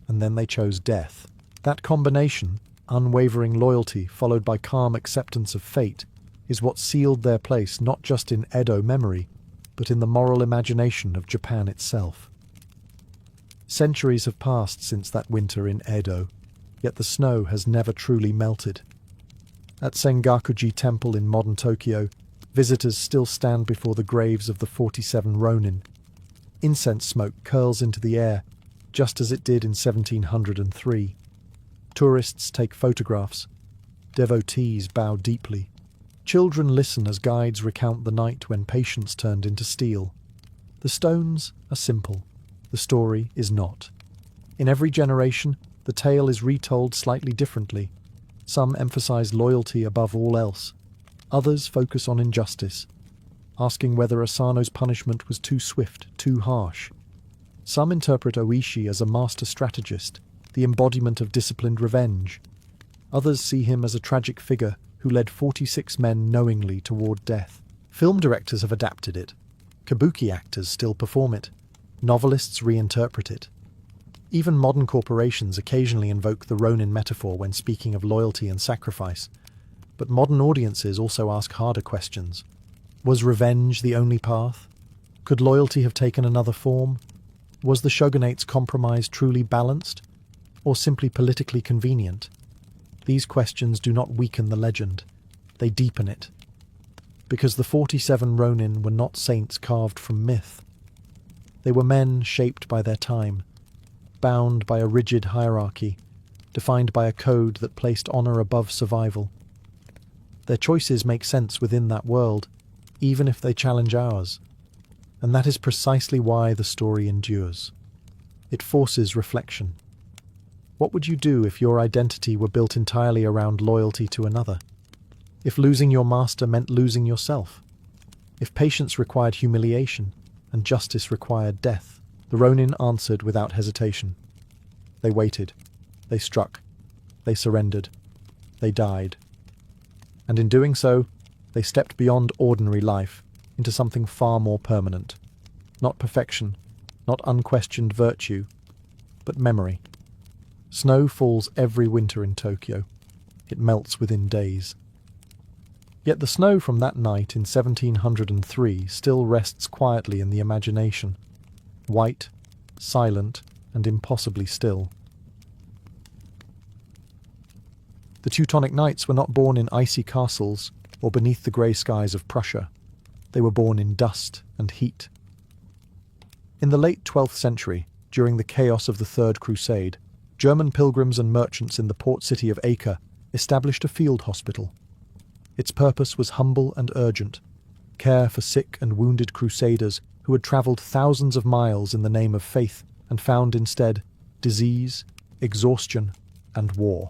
A: and then they chose death. That combination, unwavering loyalty followed by calm acceptance of fate, is what sealed their place not just in Edo memory, but in the moral imagination of Japan itself. Centuries have passed since that winter in Edo, yet the snow has never truly melted. At Sengakuji Temple in modern Tokyo, visitors still stand before the graves of the 47 Ronin. Incense smoke curls into the air, just as it did in 1703. Tourists take photographs. Devotees bow deeply. Children listen as guides recount the night when patience turned into steel. The stones are simple. The story is not. In every generation, the tale is retold slightly differently. Some emphasize loyalty above all else. Others focus on injustice, asking whether Asano's punishment was too swift, too harsh. Some interpret Oishi as a master strategist, the embodiment of disciplined revenge. Others see him as a tragic figure who led 46 men knowingly toward death. Film directors have adapted it. Kabuki actors still perform it. Novelists reinterpret it. Even modern corporations occasionally invoke the Ronin metaphor when speaking of loyalty and sacrifice. But modern audiences also ask harder questions. Was revenge the only path? Could loyalty have taken another form? Was the shogunate's compromise truly balanced, or simply politically convenient? These questions do not weaken the legend. They deepen it. Because the 47 Ronin were not saints carved from myth. They were men shaped by their time, bound by a rigid hierarchy, defined by a code that placed honor above survival. Their choices make sense within that world, even if they challenge ours. And that is precisely why the story endures. It forces reflection. What would you do if your identity were built entirely around loyalty to another? If losing your master meant losing yourself? If patience required humiliation and justice required death? The Ronin answered without hesitation. They waited. They struck. They surrendered. They died. And in doing so, they stepped beyond ordinary life into something far more permanent. Not perfection, not unquestioned virtue, but memory. Snow falls every winter in Tokyo. It melts within days. Yet the snow from that night in 1703 still rests quietly in the imagination, white, silent, and impossibly still. The Teutonic Knights were not born in icy castles or beneath the grey skies of Prussia. They were born in dust and heat. In the late 12th century, during the chaos of the Third Crusade, German pilgrims and merchants in the port city of Acre established a field hospital. Its purpose was humble and urgent: care for sick and wounded crusaders who had travelled thousands of miles in the name of faith and found instead disease, exhaustion, and war.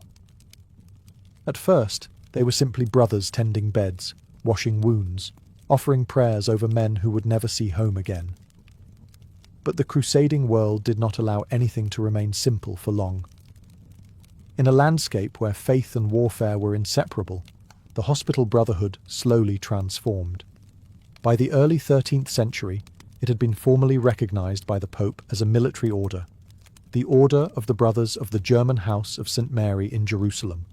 A: At first, they were simply brothers tending beds, washing wounds, offering prayers over men who would never see home again. But the crusading world did not allow anything to remain simple for long. In a landscape where faith and warfare were inseparable, the hospital brotherhood slowly transformed. By the early 13th century, it had been formally recognized by the Pope as a military order, the Order of the Brothers of the German House of St. Mary in Jerusalem,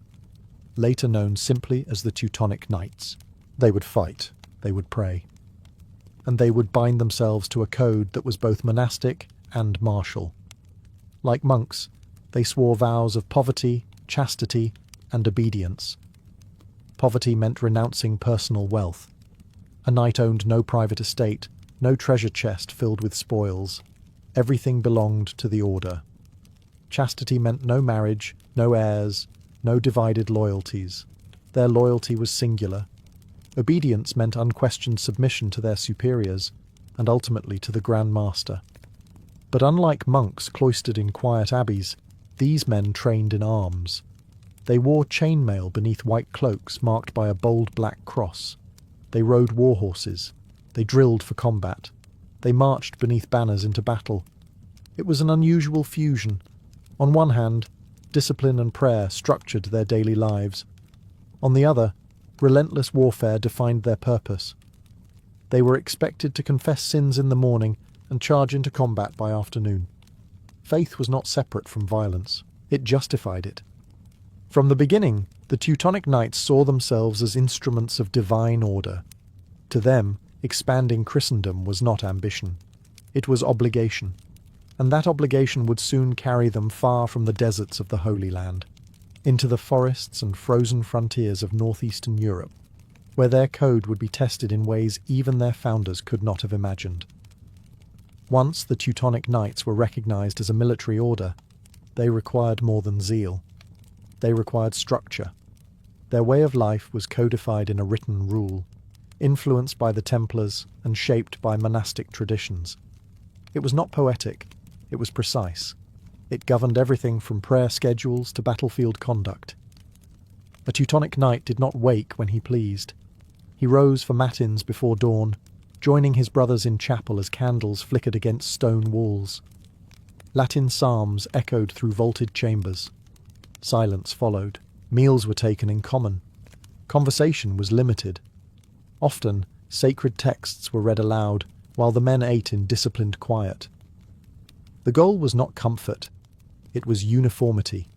A: later known simply as the Teutonic Knights. They would fight, they would pray, and they would bind themselves to a code that was both monastic and martial. Like monks, they swore vows of poverty, chastity, and obedience. Poverty meant renouncing personal wealth. A knight owned no private estate, no treasure chest filled with spoils. Everything belonged to the order. Chastity meant no marriage, no heirs, no divided loyalties. Their loyalty was singular. Obedience meant unquestioned submission to their superiors, and ultimately to the Grand Master. But unlike monks cloistered in quiet abbeys, these men trained in arms. They wore chainmail beneath white cloaks marked by a bold black cross. They rode war horses. They drilled for combat. They marched beneath banners into battle. It was an unusual fusion. On one hand, discipline and prayer structured their daily lives. On the other, relentless warfare defined their purpose. They were expected to confess sins in the morning and charge into combat by afternoon. Faith was not separate from violence. It justified it. From the beginning, the Teutonic Knights saw themselves as instruments of divine order. To them, expanding Christendom was not ambition. It was obligation. And that obligation would soon carry them far from the deserts of the Holy Land, into the forests and frozen frontiers of northeastern Europe, where their code would be tested in ways even their founders could not have imagined. Once the Teutonic Knights were recognized as a military order, they required more than zeal. They required structure. Their way of life was codified in a written rule, influenced by the Templars and shaped by monastic traditions. It was not poetic, it was precise. It governed everything from prayer schedules to battlefield conduct. A Teutonic Knight did not wake when he pleased. He rose for matins before dawn, joining his brothers in chapel as candles flickered against stone walls. Latin psalms echoed through vaulted chambers. Silence followed. Meals were taken in common. Conversation was limited. Often, sacred texts were read aloud, while the men ate in disciplined quiet. The goal was not comfort. It was uniformity.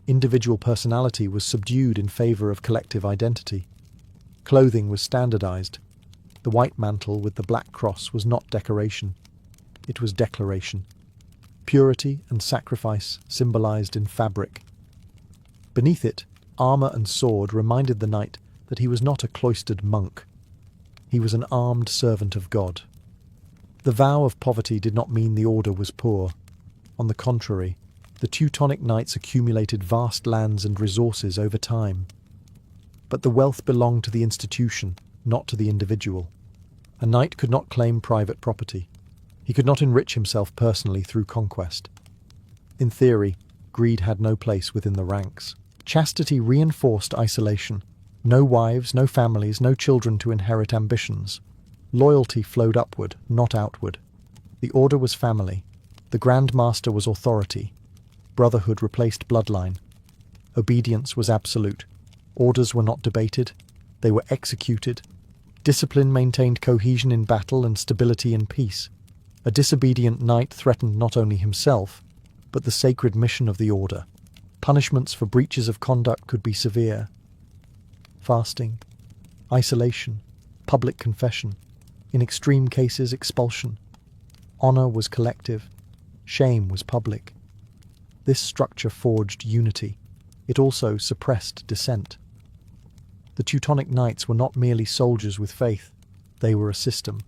A: Individual personality was subdued in favour of collective identity. Clothing was standardized. The white mantle with the black cross was not decoration. It was declaration. Purity and sacrifice symbolized in fabric. Beneath it, armour and sword reminded the knight that he was not a cloistered monk. He was an armed servant of God. The vow of poverty did not mean the order was poor. On the contrary, the Teutonic Knights accumulated vast lands and resources over time. But the wealth belonged to the institution, not to the individual. A knight could not claim private property. He could not enrich himself personally through conquest. In theory, greed had no place within the ranks. Chastity reinforced isolation. No wives, no families, no children to inherit ambitions. Loyalty flowed upward, not outward. The order was family. The Grand Master was authority. Brotherhood replaced bloodline. Obedience was absolute. Orders were not debated. They were executed. Discipline maintained cohesion in battle and stability in peace. A disobedient knight threatened not only himself, but the sacred mission of the order. Punishments for breaches of conduct could be severe. Fasting, Isolation, public confession, in extreme cases expulsion. Honor was collective, shame was public. This structure forged unity. It also suppressed dissent. The Teutonic Knights were not merely soldiers with faith. They were a system,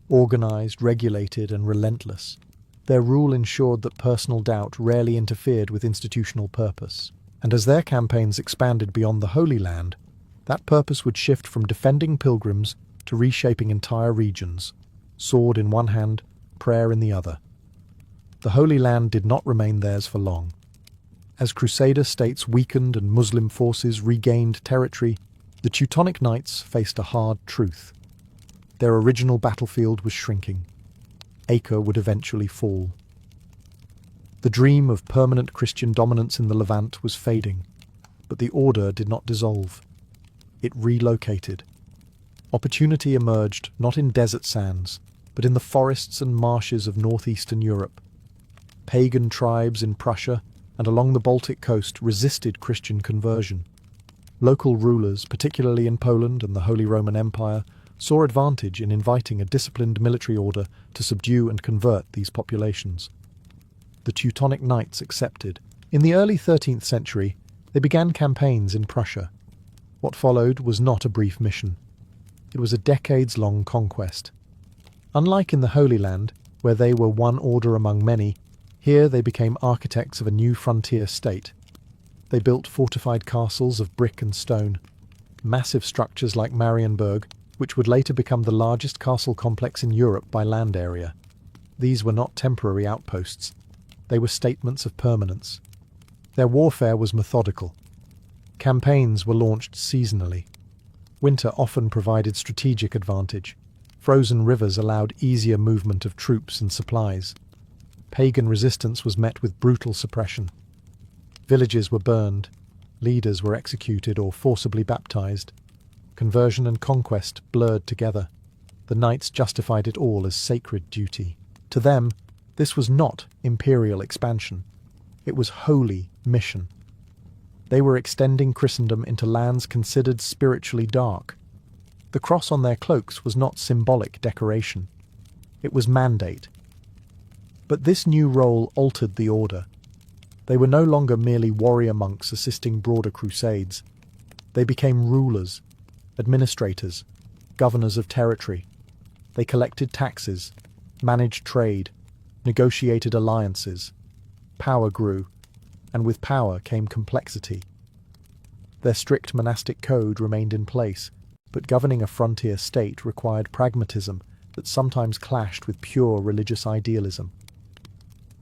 A: organized, regulated, and relentless. Their rule ensured that personal doubt rarely interfered with institutional purpose. And as their campaigns expanded beyond the Holy Land, that purpose would shift from defending pilgrims to reshaping entire regions, sword in one hand, prayer in the other. The Holy Land did not remain theirs for long. As Crusader states weakened and Muslim forces regained territory, the Teutonic Knights faced a hard truth. Their original battlefield was shrinking. Acre would eventually fall. The dream of permanent Christian dominance in the Levant was fading, but the order did not dissolve. It relocated. Opportunity emerged not in desert sands, but in the forests and marshes of northeastern Europe. Pagan tribes in Prussia and along the Baltic coast resisted Christian conversion. Local rulers, particularly in Poland and the Holy Roman Empire, saw advantage in inviting a disciplined military order to subdue and convert these populations. The Teutonic Knights accepted. In the early 13th century, they began campaigns in Prussia. What followed was not a brief mission. It was a decades-long conquest. Unlike in the Holy Land, where they were one order among many, here they became architects of a new frontier state. They built fortified castles of brick and stone, massive structures like Marienburg, which would later become the largest castle complex in Europe by land area. These were not temporary outposts. They were statements of permanence. Their warfare was methodical. Campaigns were launched seasonally. Winter often provided strategic advantage. Frozen rivers allowed easier movement of troops and supplies. Pagan resistance was met with brutal suppression. Villages were burned. Leaders were executed or forcibly baptized. Conversion and conquest blurred together. The knights justified it all as sacred duty. To them, this was not imperial expansion. It was holy mission. They were extending Christendom into lands considered spiritually dark. The cross on their cloaks was not symbolic decoration. It was mandate. But this new role altered the order. They were no longer merely warrior monks assisting broader crusades. They became rulers, administrators, governors of territory. They collected taxes, managed trade, negotiated alliances. Power grew, and with power came complexity. Their strict monastic code remained in place, but governing a frontier state required pragmatism that sometimes clashed with pure religious idealism.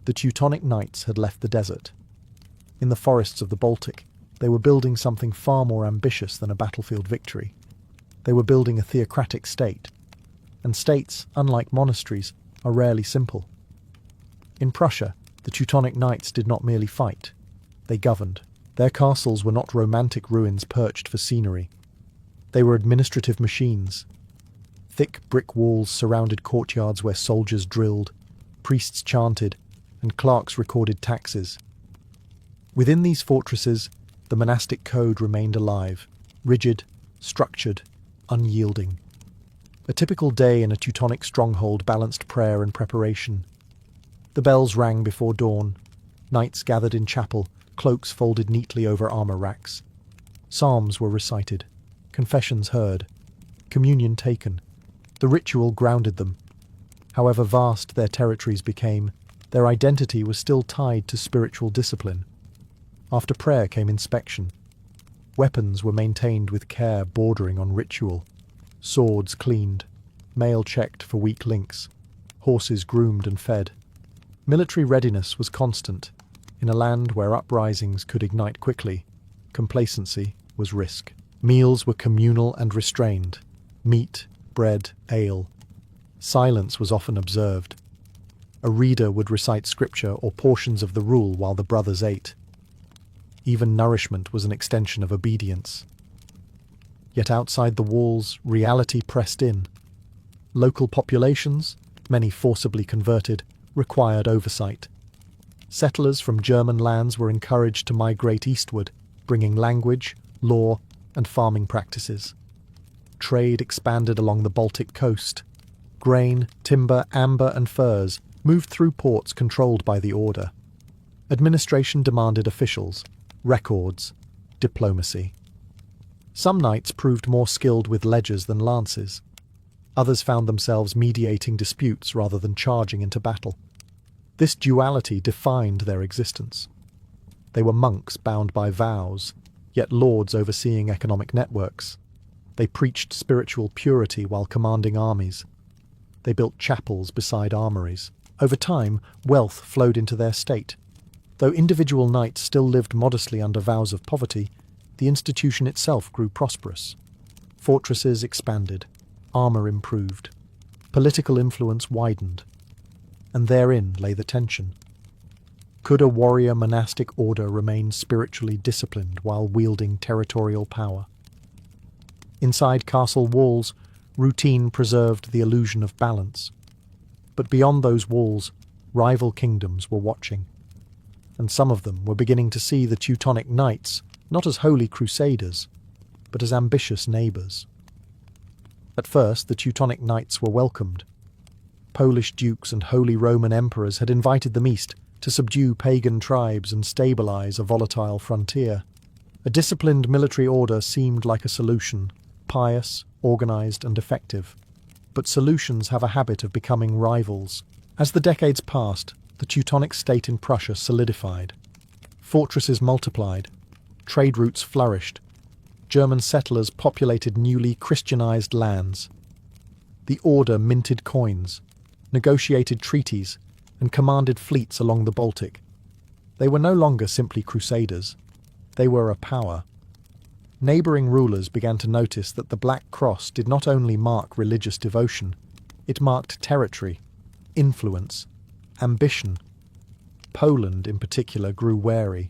A: The Teutonic Knights had left the desert. In the forests of the Baltic, they were building something far more ambitious than a battlefield victory. They were building a theocratic state, and states, unlike monasteries, are rarely simple. In Prussia, the Teutonic Knights did not merely fight. They governed. Their castles were not romantic ruins perched for scenery. They were administrative machines. Thick brick walls surrounded courtyards where soldiers drilled, priests chanted, and clerks recorded taxes. Within these fortresses, the monastic code remained alive, rigid, structured, unyielding. A typical day in a Teutonic stronghold balanced prayer and preparation. The bells rang before dawn. Knights gathered in chapel, cloaks folded neatly over armor racks. Psalms were recited, confessions heard, communion taken. The ritual grounded them. However vast their territories became, their identity was still tied to spiritual discipline. After prayer came inspection. Weapons were maintained with care bordering on ritual. Swords cleaned, mail checked for weak links, horses groomed and fed. Military readiness was constant. In a land where uprisings could ignite quickly, complacency was risk. Meals were communal and restrained. Meat, bread, ale. Silence was often observed. A reader would recite scripture or portions of the rule while the brothers ate. Even nourishment was an extension of obedience. Yet outside the walls, reality pressed in. Local populations, many forcibly converted, required oversight. Settlers from German lands were encouraged to migrate eastward, bringing language, law, and farming practices. trade expanded along the Baltic coast. Grain, timber, amber, and furs moved through ports controlled by the Order. Administration demanded officials, records, diplomacy. Some knights proved more skilled with ledgers than lances. Others found themselves mediating disputes rather than charging into battle. This duality defined their existence. They were monks bound by vows, yet lords overseeing economic networks. They preached spiritual purity while commanding armies. They built chapels beside armories. Over time, wealth flowed into their state. Though individual knights still lived modestly under vows of poverty, the institution itself grew prosperous. Fortresses expanded, armor improved, political influence widened, and therein lay the tension. Could a warrior monastic order remain spiritually disciplined while wielding territorial power? Inside castle walls, routine preserved the illusion of balance. But beyond those walls, rival kingdoms were watching. And some of them were beginning to see the Teutonic Knights not as holy crusaders, but as ambitious neighbours. At first, the Teutonic Knights were welcomed. Polish dukes and Holy Roman emperors had invited them east to subdue pagan tribes and stabilise a volatile frontier. A disciplined military order seemed like a solution, pious, organised and effective. But solutions have a habit of becoming rivals. As the decades passed, the Teutonic state in Prussia solidified. Fortresses multiplied, trade routes flourished, German settlers populated newly Christianized lands. The Order minted coins, negotiated treaties, and commanded fleets along the Baltic. They were no longer simply crusaders. They were a power. Neighbouring rulers began to notice that the Black Cross did not only mark religious devotion, it marked territory, influence, ambition. Poland, in particular, grew wary.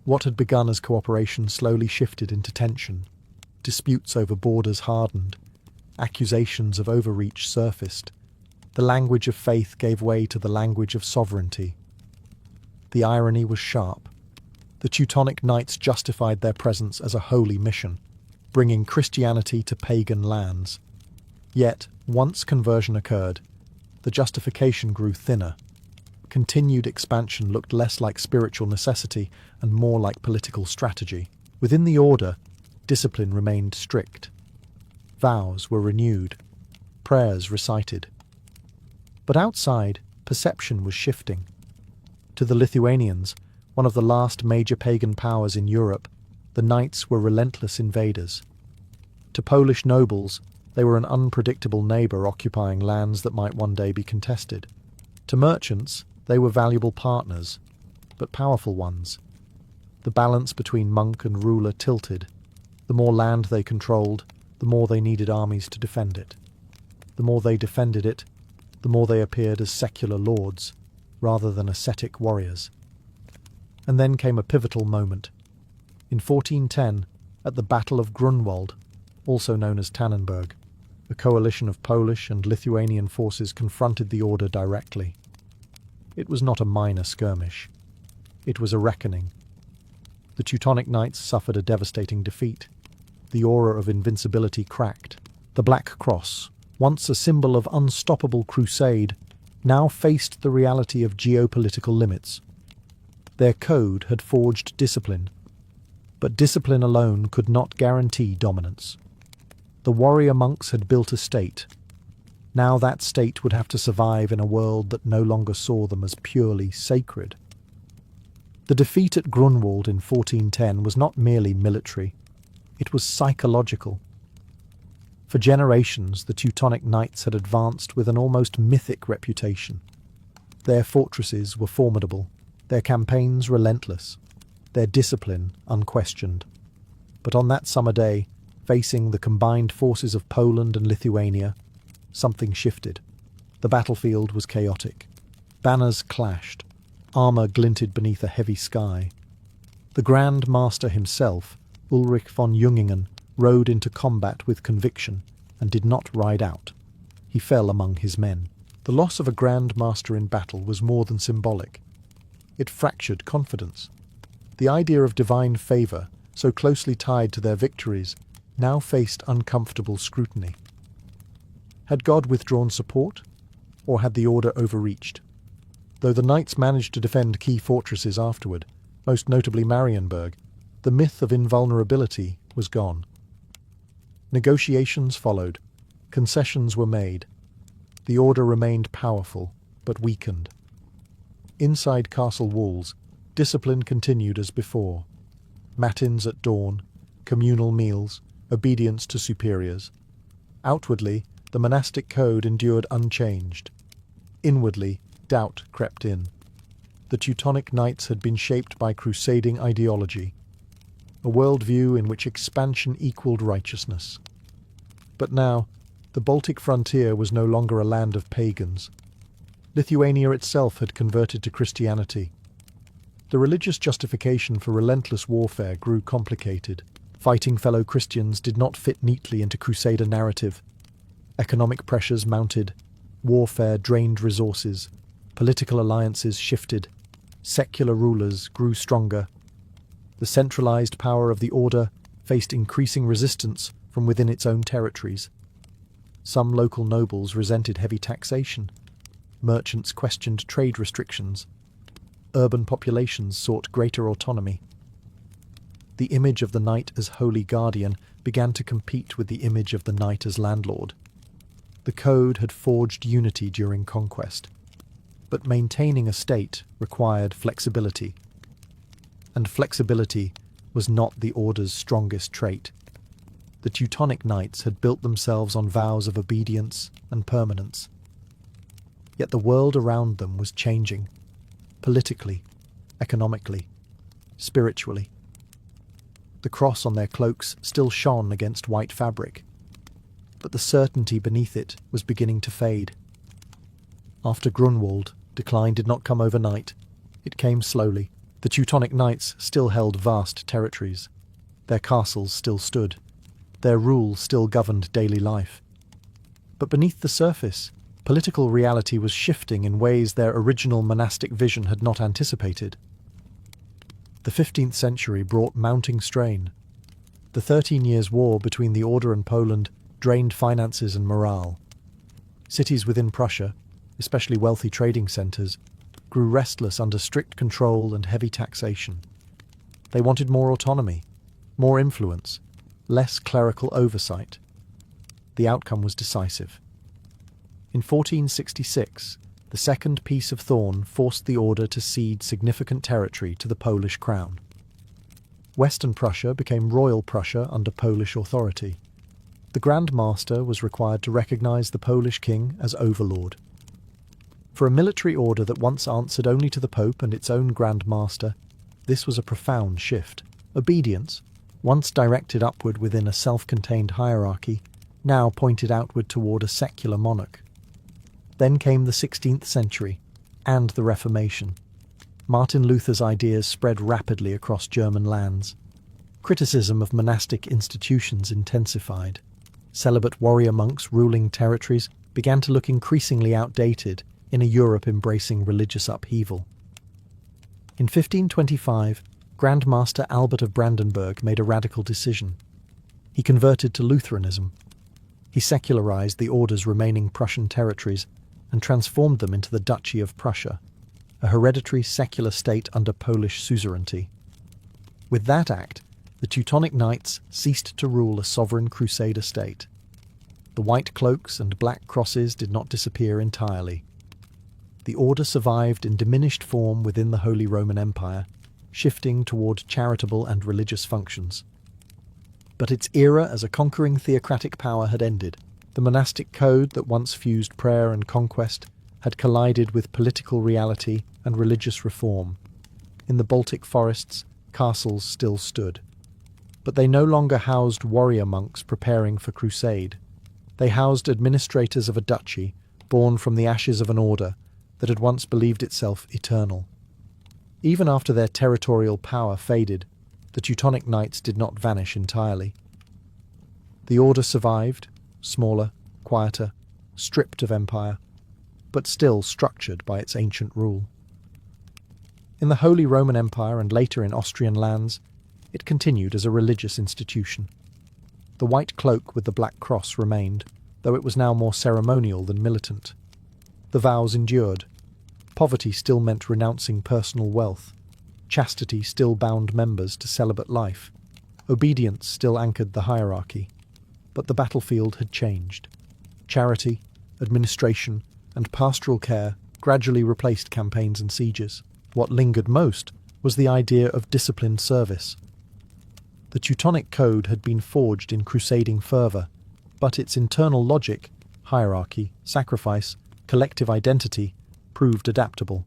A: What had begun as cooperation slowly shifted into tension. Disputes over borders hardened. Accusations of overreach surfaced. The language of faith gave way to the language of sovereignty. The irony was sharp. The Teutonic Knights justified their presence as a holy mission, bringing Christianity to pagan lands. Yet, once conversion occurred, the justification grew thinner. Continued expansion looked less like spiritual necessity and more like political strategy. Within the Order, discipline remained strict. Vows were renewed, prayers recited. But outside, perception was shifting. To the Lithuanians, one of the last major pagan powers in Europe, the knights were relentless invaders. To Polish nobles, they were an unpredictable neighbour occupying lands that might one day be contested. To merchants, they were valuable partners, but powerful ones. The balance between monk and ruler tilted. The more land they controlled, the more they needed armies to defend it. The more they defended it, the more they appeared as secular lords, rather than ascetic warriors. And then came a pivotal moment. In 1410, at the Battle of Grunwald, also known as Tannenberg, a coalition of Polish and Lithuanian forces confronted the Order directly. It was not a minor skirmish. It was a reckoning. The Teutonic Knights suffered a devastating defeat. The aura of invincibility cracked. The Black Cross, once a symbol of unstoppable crusade, now faced the reality of geopolitical limits. Their code had forged discipline, but discipline alone could not guarantee dominance. The warrior monks had built a state. Now that state would have to survive in a world that no longer saw them as purely sacred. The defeat at Grunwald in 1410 was not merely military, it was psychological. For generations, the Teutonic Knights had advanced with an almost mythic reputation. Their fortresses were formidable, their campaigns relentless, their discipline unquestioned. But on that summer day, facing the combined forces of Poland and Lithuania, something shifted. The battlefield was chaotic. Banners clashed. Armour glinted beneath a heavy sky. The Grand Master himself, Ulrich von Jungingen, rode into combat with conviction and did not ride out. He fell among his men. The loss of a Grand Master in battle was more than symbolic. It fractured confidence. The idea of divine favour, so closely tied to their victories, now faced uncomfortable scrutiny. Had God withdrawn support, or had the order overreached? Though the knights managed to defend key fortresses afterward, most notably Marienburg, the myth of invulnerability was gone. Negotiations followed. Concessions were made. The order remained powerful, but weakened. Inside castle walls, discipline continued as before. Matins at dawn, communal meals, obedience to superiors. Outwardly, the monastic code endured unchanged. Inwardly, doubt crept in. The Teutonic Knights had been shaped by crusading ideology, a worldview in which expansion equaled righteousness. But now, the Baltic frontier was no longer a land of pagans. Lithuania itself had converted to Christianity. The religious justification for relentless warfare grew complicated. Fighting fellow Christians did not fit neatly into crusader narrative. Economic pressures mounted. Warfare drained resources. Political alliances shifted. Secular rulers grew stronger. The centralized power of the order faced increasing resistance from within its own territories. Some local nobles resented heavy taxation. Merchants questioned trade restrictions. Urban populations sought greater autonomy. The image of the knight as holy guardian began to compete with the image of the knight as landlord. The code had forged unity during conquest, but maintaining a state required flexibility. And flexibility was not the order's strongest trait. The Teutonic Knights had built themselves on vows of obedience and permanence. Yet the world around them was changing, politically, economically, spiritually. The cross on their cloaks still shone against white fabric, but the certainty beneath it was beginning to fade. After Grunwald, decline did not come overnight. It came slowly. The Teutonic Knights still held vast territories. Their castles still stood. Their rule still governed daily life. But beneath the surface, political reality was shifting in ways their original monastic vision had not anticipated. The 15th century brought mounting strain. The 13 Years' War between the Order and Poland drained finances and morale. Cities within Prussia, especially wealthy trading centres, grew restless under strict control and heavy taxation. They wanted more autonomy, more influence, less clerical oversight. The outcome was decisive. In 1466, the Second Peace of Thorn forced the order to cede significant territory to the Polish crown. Western Prussia became Royal Prussia under Polish authority. The Grand Master was required to recognise the Polish king as overlord. For a military order that once answered only to the Pope and its own Grand Master, this was a profound shift. Obedience, once directed upward within a self-contained hierarchy, now pointed outward toward a secular monarch. Then came the 16th century, and the Reformation. Martin Luther's ideas spread rapidly across German lands. Criticism of monastic institutions intensified. Celibate warrior monks ruling territories began to look increasingly outdated in a Europe embracing religious upheaval. In 1525, Grand Master Albert of Brandenburg made a radical decision. He converted to Lutheranism. He secularized the order's remaining Prussian territories and transformed them into the Duchy of Prussia, a hereditary secular state under Polish suzerainty. With that act, the Teutonic Knights ceased to rule a sovereign crusader state. The white cloaks and black crosses did not disappear entirely. The order survived in diminished form within the Holy Roman Empire, shifting toward charitable and religious functions. But its era as a conquering theocratic power had ended. The monastic code that once fused prayer and conquest had collided with political reality and religious reform. In the Baltic forests, castles still stood. But they no longer housed warrior monks preparing for crusade. They housed administrators of a duchy, born from the ashes of an order that had once believed itself eternal. Even after their territorial power faded, the Teutonic Knights did not vanish entirely. The order survived, smaller, quieter, stripped of empire, but still structured by its ancient rule. In the Holy Roman Empire and later in Austrian lands, it continued as a religious institution. The white cloak with the black cross remained, though it was now more ceremonial than militant. The vows endured. Poverty still meant renouncing personal wealth. Chastity still bound members to celibate life. Obedience still anchored the hierarchy. But the battlefield had changed. Charity, administration, and pastoral care gradually replaced campaigns and sieges. What lingered most was the idea of disciplined service. The Teutonic Code had been forged in crusading fervour, but its internal logic, hierarchy, sacrifice, collective identity, proved adaptable.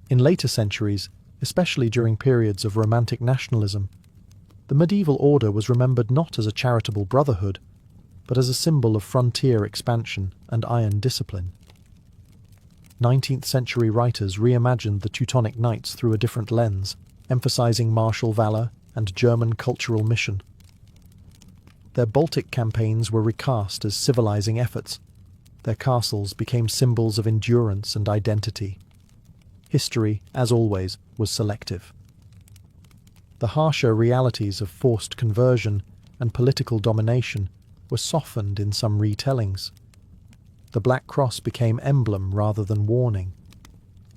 A: In later centuries, especially during periods of romantic nationalism, the medieval order was remembered not as a charitable brotherhood, but as a symbol of frontier expansion and iron discipline. 19th century writers reimagined the Teutonic Knights through a different lens, emphasizing martial valor and German cultural mission. Their Baltic campaigns were recast as civilizing efforts. Their castles became symbols of endurance and identity. History, as always, was selective. The harsher realities of forced conversion and political domination were softened in some retellings. The Black Cross became emblem rather than warning.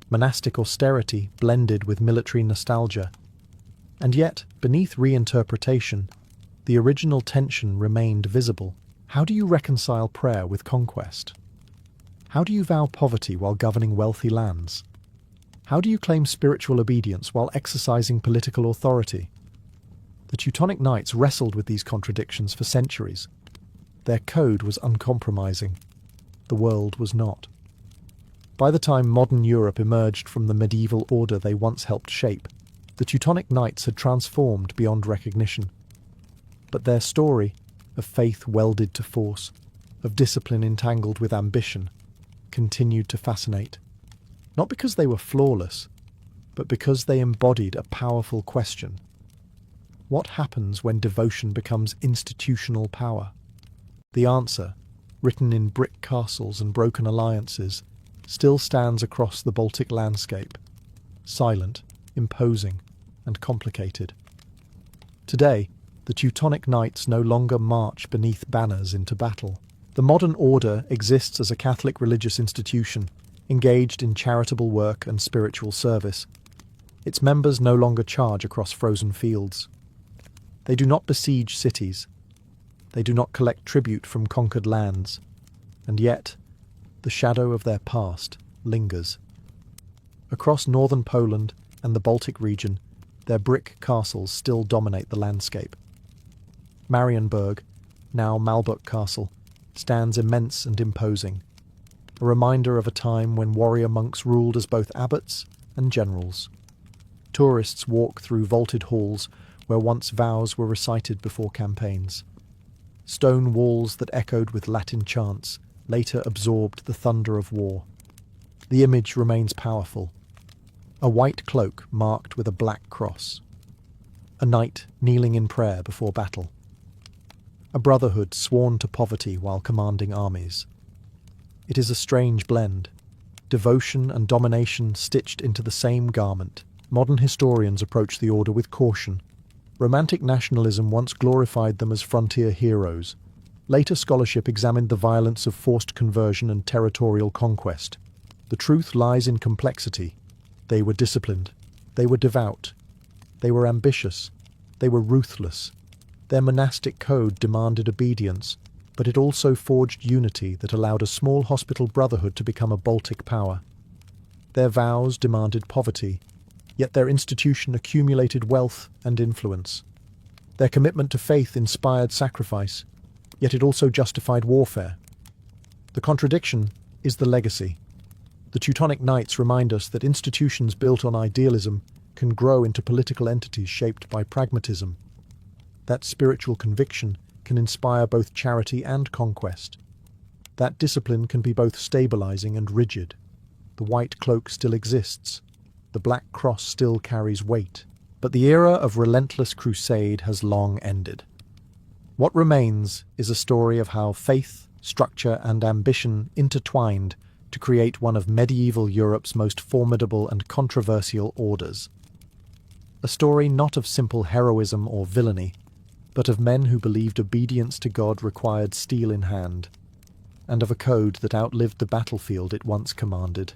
A: Monastic austerity blended with military nostalgia. And yet, beneath reinterpretation, the original tension remained visible. How do you reconcile prayer with conquest? How do you vow poverty while governing wealthy lands? How do you claim spiritual obedience while exercising political authority? The Teutonic Knights wrestled with these contradictions for centuries. Their code was uncompromising. The world was not. By the time modern Europe emerged from the medieval order they once helped shape, the Teutonic Knights had transformed beyond recognition. But their story, of faith welded to force, of discipline entangled with ambition, continued to fascinate. Not because they were flawless, but because they embodied a powerful question. What happens when devotion becomes institutional power? The answer, written in brick castles and broken alliances, still stands across the Baltic landscape, silent, imposing, and complicated. Today, the Teutonic Knights no longer march beneath banners into battle. The modern order exists as a Catholic religious institution, engaged in charitable work and spiritual service. Its members no longer charge across frozen fields. They do not besiege cities. They do not collect tribute from conquered lands. And yet, the shadow of their past lingers. Across northern Poland and the Baltic region, their brick castles still dominate the landscape. Marienburg, now Malbork Castle, stands immense and imposing, a reminder of a time when warrior monks ruled as both abbots and generals. Tourists walk through vaulted halls where once vows were recited before campaigns. Stone walls that echoed with Latin chants later absorbed the thunder of war. The image remains powerful. A white cloak marked with a black cross. A knight kneeling in prayer before battle. A brotherhood sworn to poverty while commanding armies. It is a strange blend. Devotion and domination stitched into the same garment. Modern historians approach the order with caution. Romantic nationalism once glorified them as frontier heroes. Later scholarship examined the violence of forced conversion and territorial conquest. The truth lies in complexity. They were disciplined. They were devout. They were ambitious. They were ruthless. Their monastic code demanded obedience, but it also forged unity that allowed a small hospital brotherhood to become a Baltic power. Their vows demanded poverty, yet their institution accumulated wealth and influence. Their commitment to faith inspired sacrifice, yet it also justified warfare. The contradiction is the legacy. The Teutonic Knights remind us that institutions built on idealism can grow into political entities shaped by pragmatism. That spiritual conviction can inspire both charity and conquest. That discipline can be both stabilizing and rigid. The white cloak still exists. The black cross still carries weight. But the era of relentless crusade has long ended. What remains is a story of how faith, structure, and ambition intertwined to create one of medieval Europe's most formidable and controversial orders. A story not of simple heroism or villainy, but of men who believed obedience to God required steel in hand, and of a code that outlived the battlefield it once commanded.